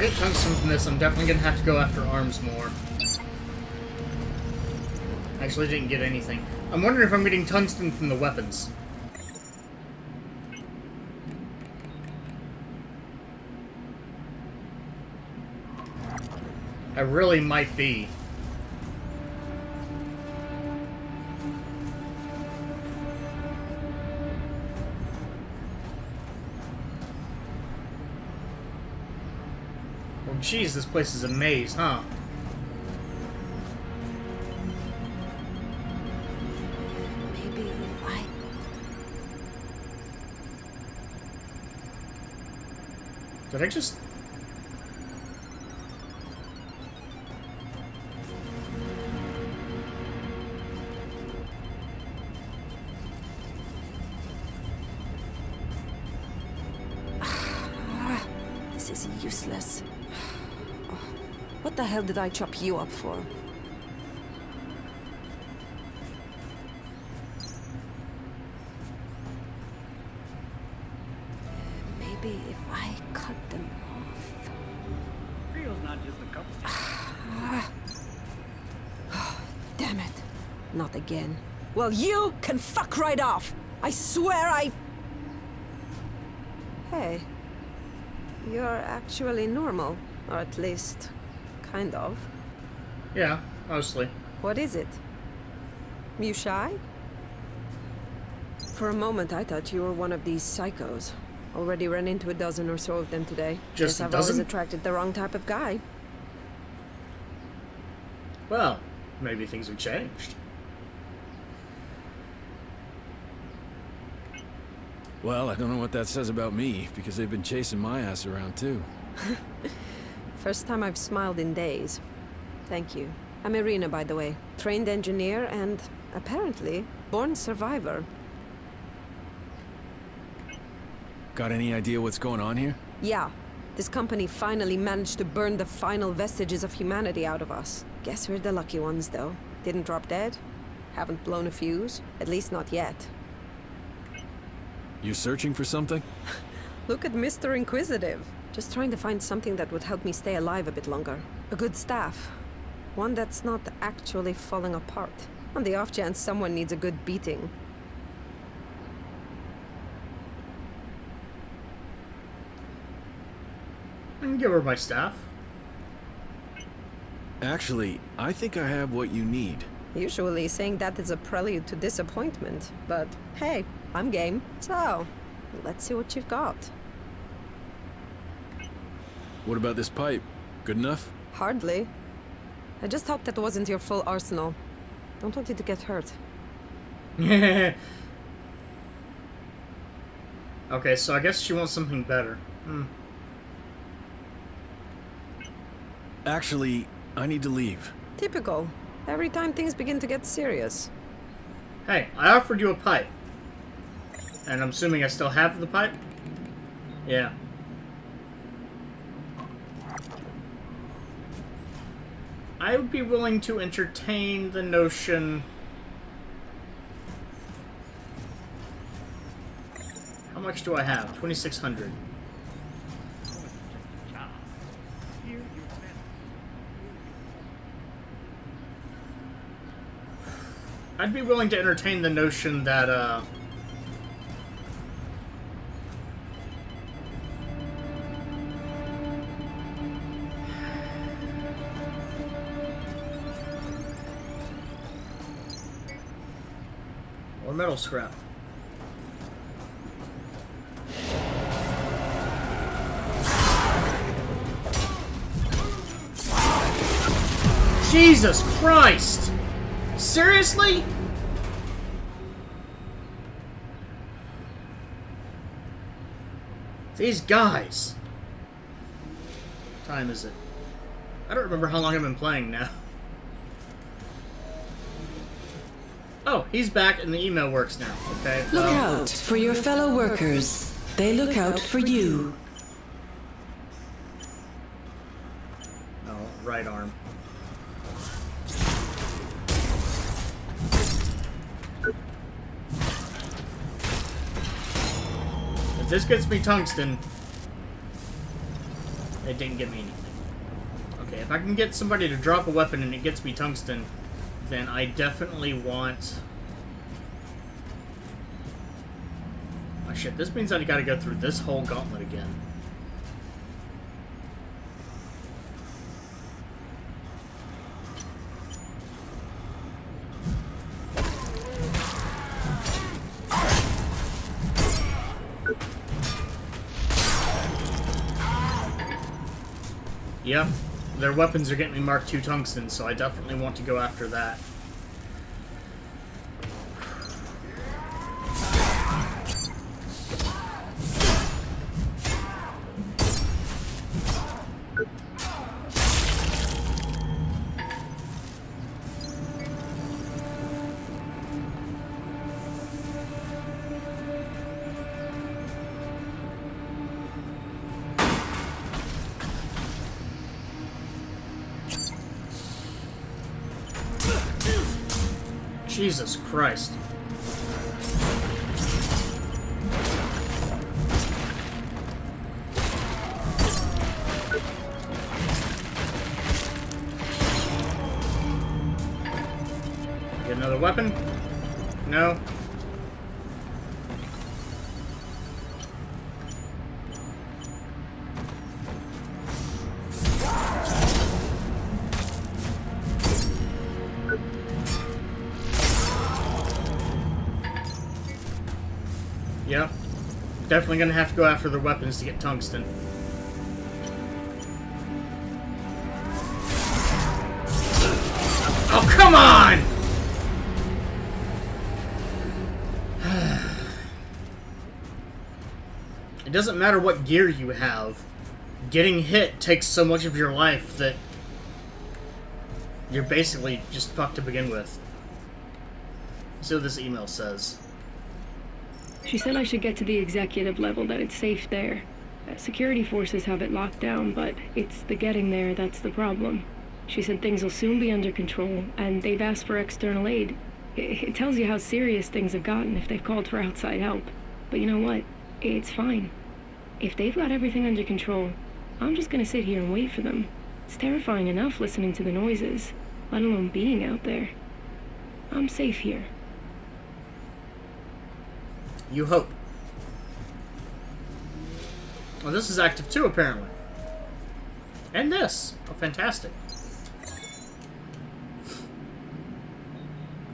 get tungsten from this, I'm definitely gonna have to go after arms more. Actually, I didn't get anything. I'm wondering if I'm getting tungsten from the weapons. I really might be. Well, geez, this place is a maze, huh? Maybe if I... Did I just... This is useless. Oh, what the hell did I chop you up for? Maybe if I cut them off. Creo's not just a couple. Damn it. Not again. Well, you can fuck right off. I swear I... Hey. You're actually normal. Or at least, kind of. Yeah, mostly. What is it? You shy? For a moment, I thought you were one of these psychos. Already ran into a dozen or so of them today. Just Guess a I've dozen? always attracted the wrong type of guy. Well, maybe things have changed. Well, I don't know what that says about me, because they've been chasing my ass around too. First time I've smiled in days. Thank you. I'm Irina, by the way. Trained engineer and, apparently, born survivor. Got any idea what's going on here? Yeah. This company finally managed to burn the final vestiges of humanity out of us. Guess we're the lucky ones, though. Didn't drop dead. Haven't blown a fuse. At least not yet. You searching for something? Look at Mr. Inquisitive. Just trying to find something that would help me stay alive a bit longer. A good staff. One that's not actually falling apart. On the off chance someone needs a good beating. I can give her my staff. Actually, I think I have what you need. Usually saying that is a prelude to disappointment. But hey, I'm game. So, let's see what you've got. What about this pipe? Good enough? Hardly. I just hope that wasn't your full arsenal. Don't want you to get hurt. Okay, so I guess she wants something better. Actually, I need to leave. Typical. Every time things begin to get serious. Hey, I offered you a pipe. And I'm assuming I still have the pipe? Yeah. I would be willing to entertain the notion... How much do I have? 2,600. I'd be willing to entertain the notion that, or metal scrap. Jesus Christ! Seriously? These guys. What time is it? I don't remember how long I've been playing now. Oh, he's back and the email works now. Okay. Look out for your fellow workers. They look out for you. No, right arm. If this gets me tungsten... It didn't give me anything. Okay, if I can get somebody to drop a weapon and it gets me tungsten, then I definitely want... Oh shit, this means I gotta go through this whole gauntlet again. Yep, their weapons are getting me Mark II tungsten, so I definitely want to go after that. Jesus Christ. Get another weapon? No. Yep. Definitely gonna have to go after their weapons to get tungsten. Oh, come on! It doesn't matter what gear you have. Getting hit takes so much of your life that you're basically just fucked to begin with. Let's see what this email says. She said I should get to the executive level, that it's safe there. Security forces have it locked down, but it's the getting there that's the problem. She said things will soon be under control, and they've asked for external aid. It tells you how serious things have gotten if they've called for outside help. But you know what? It's fine. If they've got everything under control, I'm just gonna sit here and wait for them. It's terrifying enough listening to the noises, let alone being out there. I'm safe here. You hope. Well, this is active too, apparently. And this. Oh, fantastic.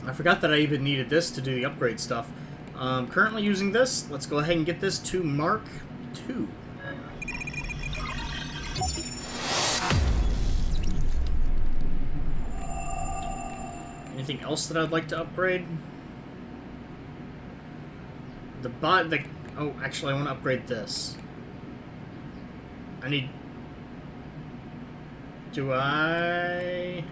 I forgot that I even needed this to do the upgrade stuff. Currently using this. Let's go ahead and get this to Mark II. Anything else that I'd like to upgrade? Oh, actually, I want to upgrade this. I need... Do I...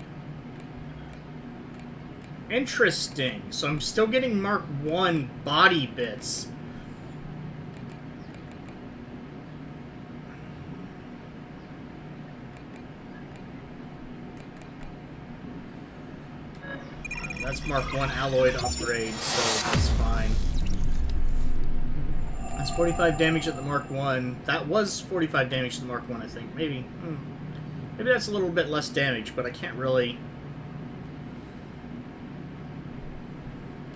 Interesting. So I'm still getting Mark I body bits. That's Mark I alloy to upgrade, so that's fine. That's 45 damage at the Mark I. That was 45 damage to the Mark I, I think. Maybe. Maybe that's a little bit less damage, but I can't really...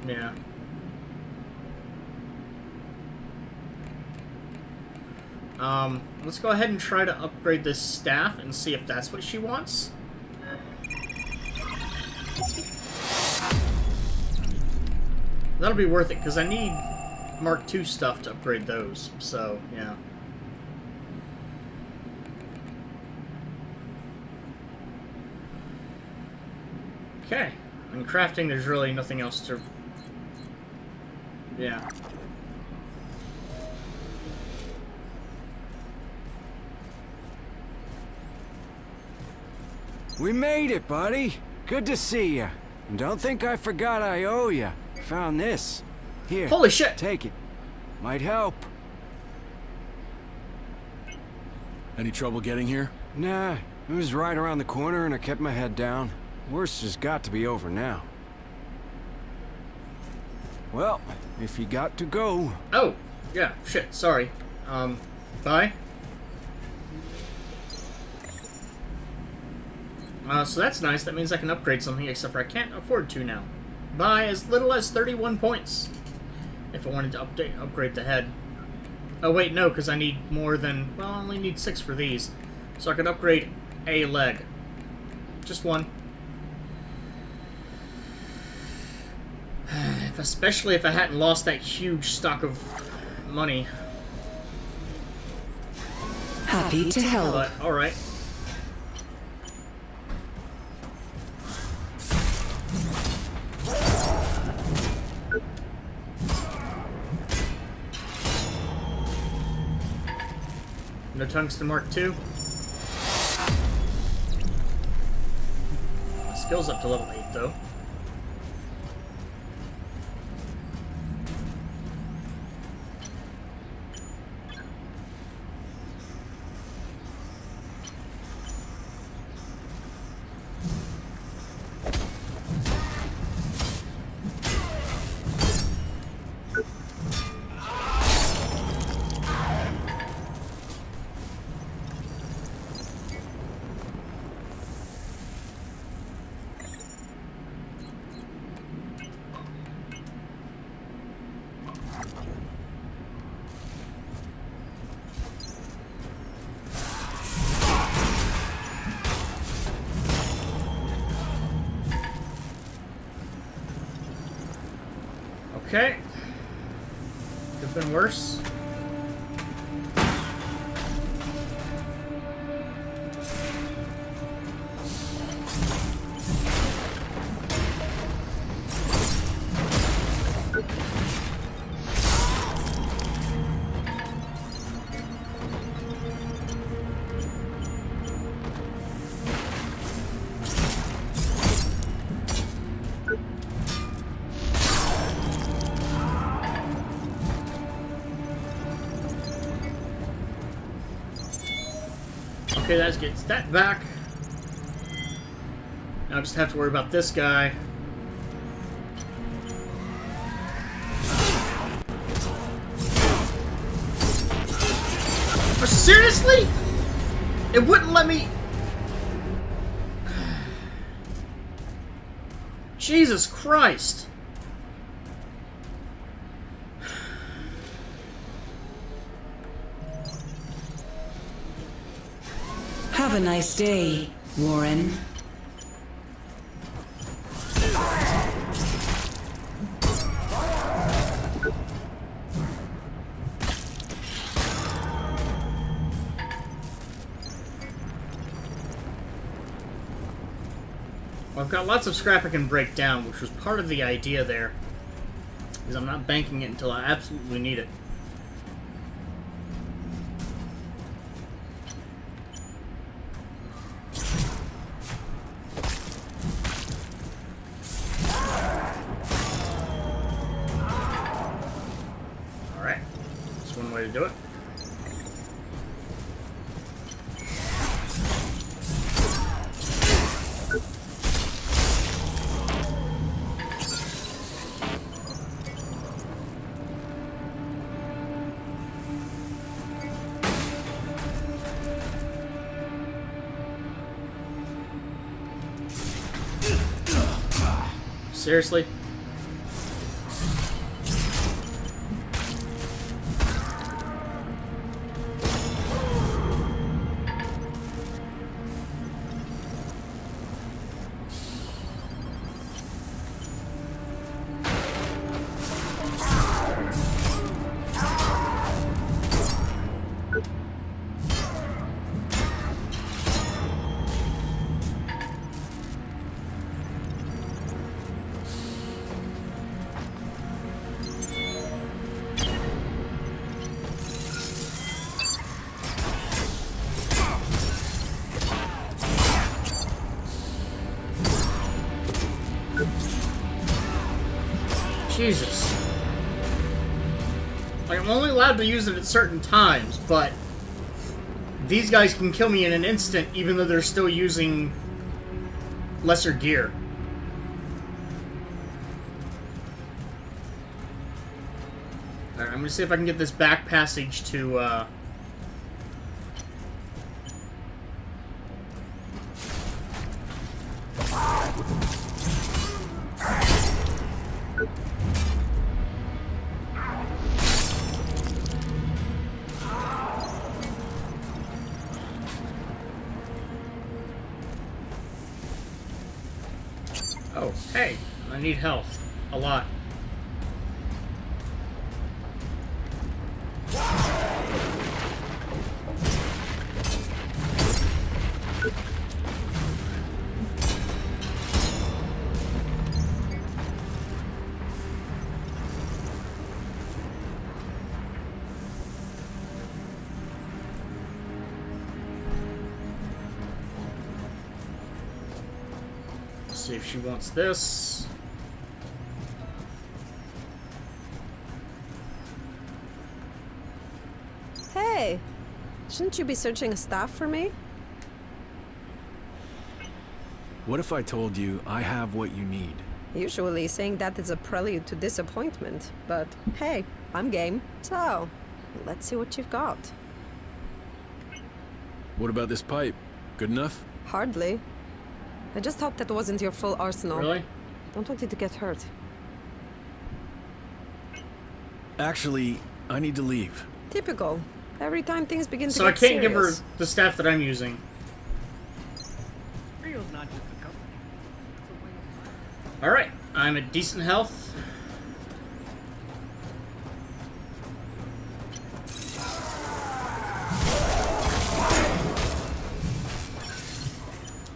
Yeah. Let's go ahead and try to upgrade this staff and see if that's what she wants. That'll be worth it, because I need Mark II stuff to upgrade those, so, yeah. Okay. In crafting, there's really nothing else to... Yeah. We made it, buddy. Good to see you. And don't think I forgot I owe you. Found this. Here. Holy shit! Take it. Might help. Any trouble getting here? Nah, it was right around the corner and I kept my head down. Worst has got to be over now. Well, if you got to go... Oh! Yeah, shit, sorry. Bye? So that's nice. That means I can upgrade something, except for I can't afford to now. By as little as 31 points. If I wanted to upgrade the head. Oh wait, no, because I need more than... Well, I only need 6 for these. So I could upgrade a leg. Just one. Especially if I hadn't lost that huge stock of money. Happy to help. But, alright. No tungsten mark 2. My skill's up to level 8 though. Okay. Could have been worse. Okay, that gets that back. Now I just have to worry about this guy. Oh, seriously? It wouldn't let me... Jesus Christ. Have a nice day, Warren. Well, I've got lots of scrap I can break down, which was part of the idea there. Because I'm not banking it until I absolutely need it. Alright. That's one way to do it. Seriously? Jesus. Like, I'm only allowed to use it at certain times, but these guys can kill me in an instant, even though they're still using lesser gear. Alright, I'm gonna see if I can get this back passage to, Oh, hey, I need health. A lot. See if she wants this. Hey, shouldn't you be searching a staff for me? What if I told you I have what you need? Usually saying that is a prelude to disappointment, but hey, I'm game. So, let's see what you've got. What about this pipe? Good enough? Hardly. I just hope that wasn't your full arsenal. Really? Don't want you to get hurt. Actually, I need to leave. Typical. Every time things begin to So I get can't give her serious. the staff that I'm using. Rio's not just a company. It's a way of life. Alright, I'm at decent health.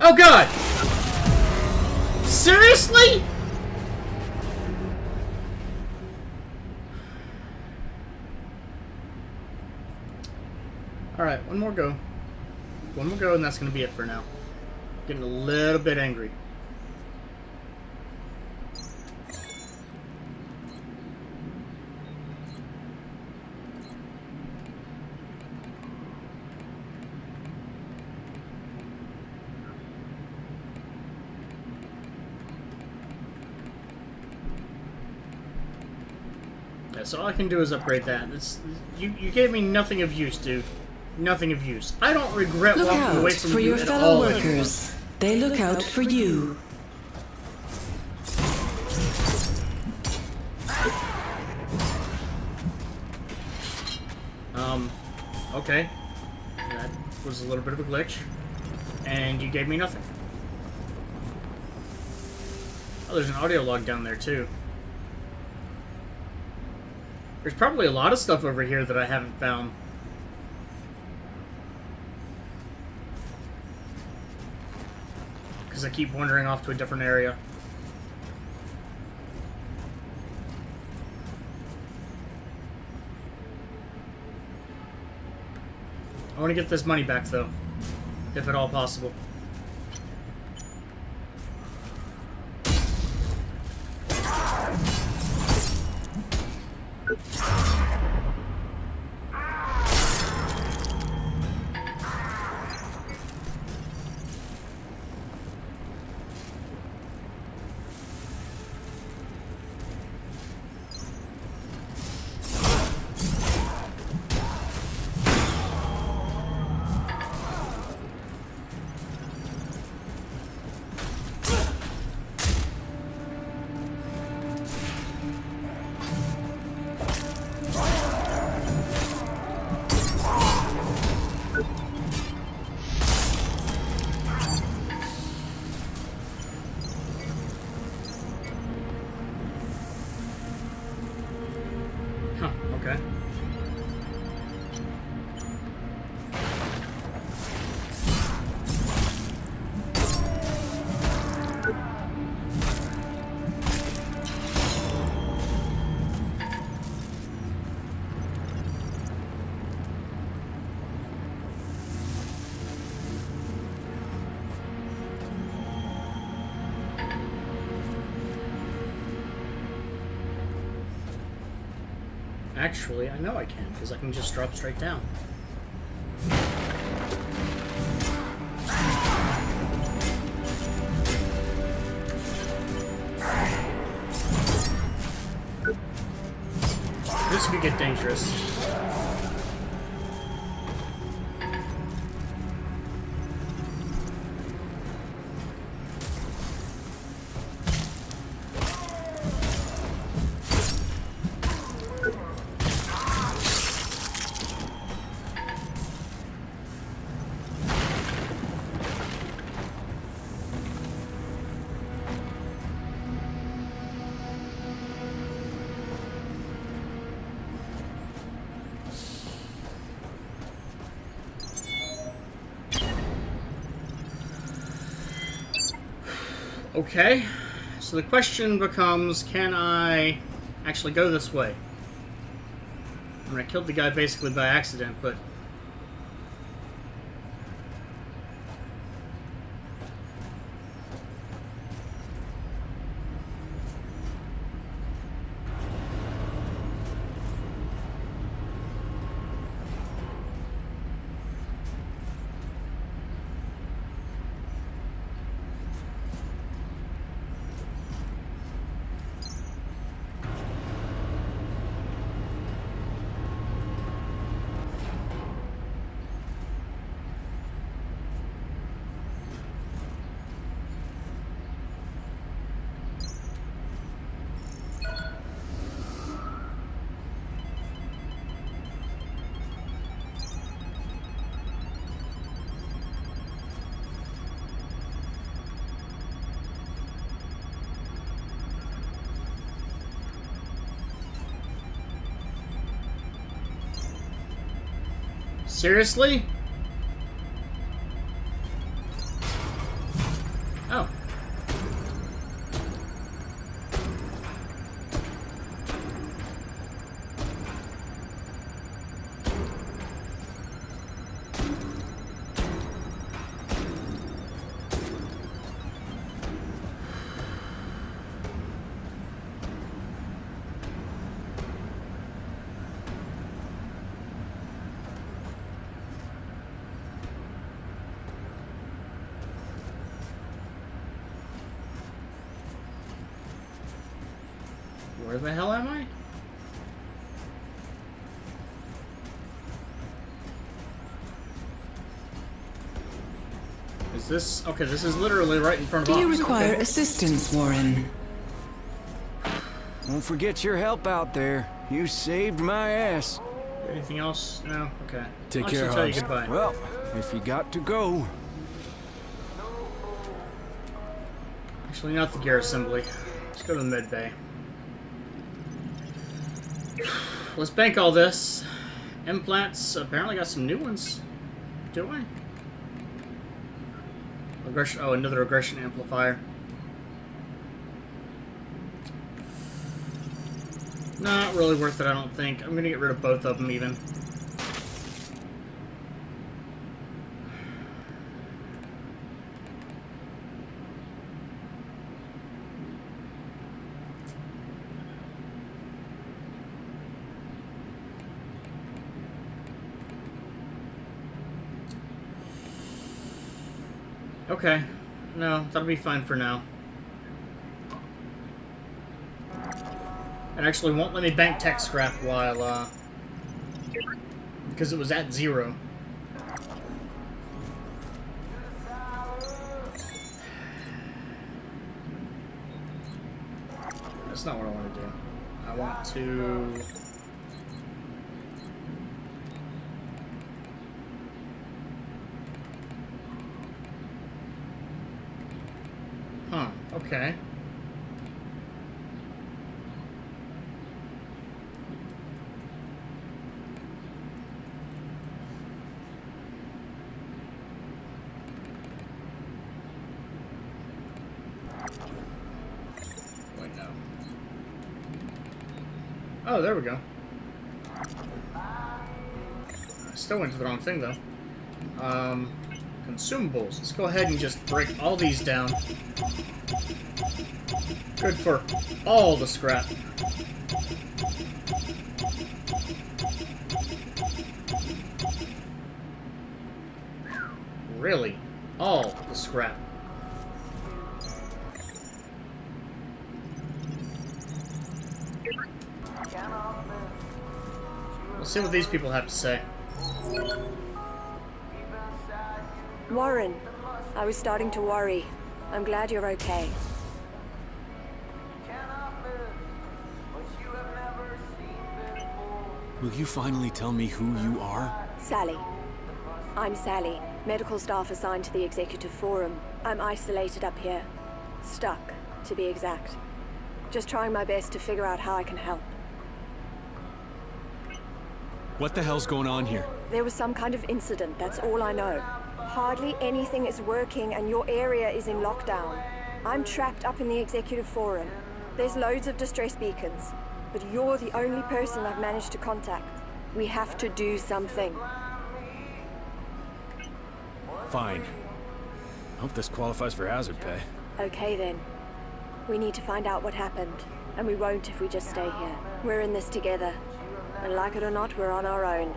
Oh god! Seriously? Alright, one more go. One more go and that's gonna be it for now. Getting a little bit angry. Yeah, so all I can do is upgrade that. You gave me nothing of use, dude. Nothing of use. I don't regret Look walking away out from for you your at fellow all workers. They look out for you. Okay. That was a little bit of a glitch. And you gave me nothing. Oh, there's an audio log down there, too. There's probably a lot of stuff over here that I haven't found. Because I keep wandering off to a different area. I want to get this money back, though. If at all possible. Huh, okay. Actually, I know I can, because I can just drop straight down. This could get dangerous. Okay, so the question becomes, can I actually go this way? I mean, I killed the guy basically by accident, but... Seriously? Oh. Where the hell am I? Is this... Okay, this is literally right in front of us. Do you require Okay. assistance, Warren? Don't forget your help out there. You saved my ass. Anything else? No? Okay. Take I'll care, actually tell you Hobbs. goodbye. Well, if you got to go. Actually, not the gear assembly. Let's go to the med bay. Let's bank all this. Implants, apparently got some new ones. Do I? Aggression, oh, another aggression amplifier. Not really worth it, I don't think. I'm gonna get rid of both of them, even. Okay. No, that'll be fine for now. It actually won't let me bank tech scrap while, because it was at 0. That's not what I want to do. I want to... Huh, okay. Wait, no. Oh, there we go. I still went to the wrong thing, though. Consumables. Let's go ahead and just break all these down. Good for all the scrap. Really? All the scrap. Let's see what these people have to say. Warren, I was starting to worry. I'm glad you're okay. Will you finally tell me who you are? Sally. I'm Sally, medical staff assigned to the Executive Forum. I'm isolated up here. Stuck, to be exact. Just trying my best to figure out how I can help. What the hell's going on here? There was some kind of incident, that's all I know. Hardly anything is working and your area is in lockdown. I'm trapped up in the executive forum. There's loads of distress beacons, but you're the only person I've managed to contact. We have to do something. Fine. Hope this qualifies for hazard pay. Okay then. We need to find out what happened, and we won't if we just stay here. We're in this together, and like it or not, we're on our own.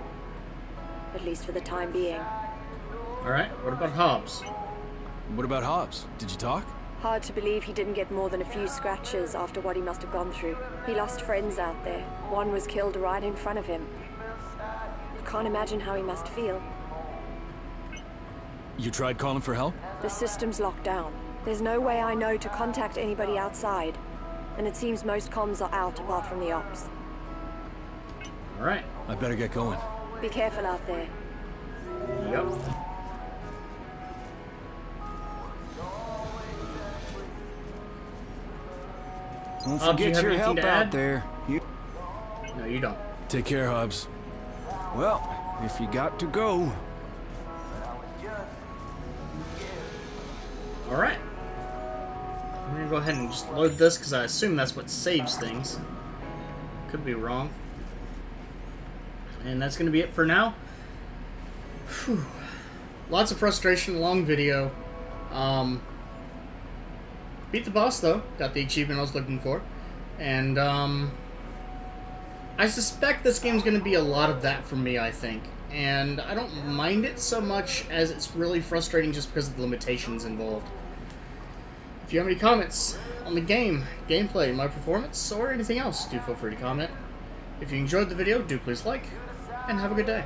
At least for the time being. Alright, what about Hobbs? What about Hobbs? Did you talk? Hard to believe he didn't get more than a few scratches after what he must have gone through. He lost friends out there. One was killed right in front of him. I can't imagine how he must feel. You tried calling for help? The system's locked down. There's no way I know to contact anybody outside. And it seems most comms are out apart from the ops. Alright. I better get going. Be careful out there. Yep. Don't Hobbs, you forget have your anything help to out add? there. No, you don't. Take care, Hobbs. Well, if you got to go. Alright. I'm gonna go ahead and just load this because I assume that's what saves things. Could be wrong. And that's gonna be it for now. Whew. Lots of frustration, long video. Beat the boss though. Got the achievement I was looking for. And I suspect this game's gonna be a lot of that for me, I think. And I don't mind it so much as it's really frustrating just because of the limitations involved. If you have any comments on the game, gameplay, my performance, or anything else, do feel free to comment. If you enjoyed the video, do please like, and have a good day.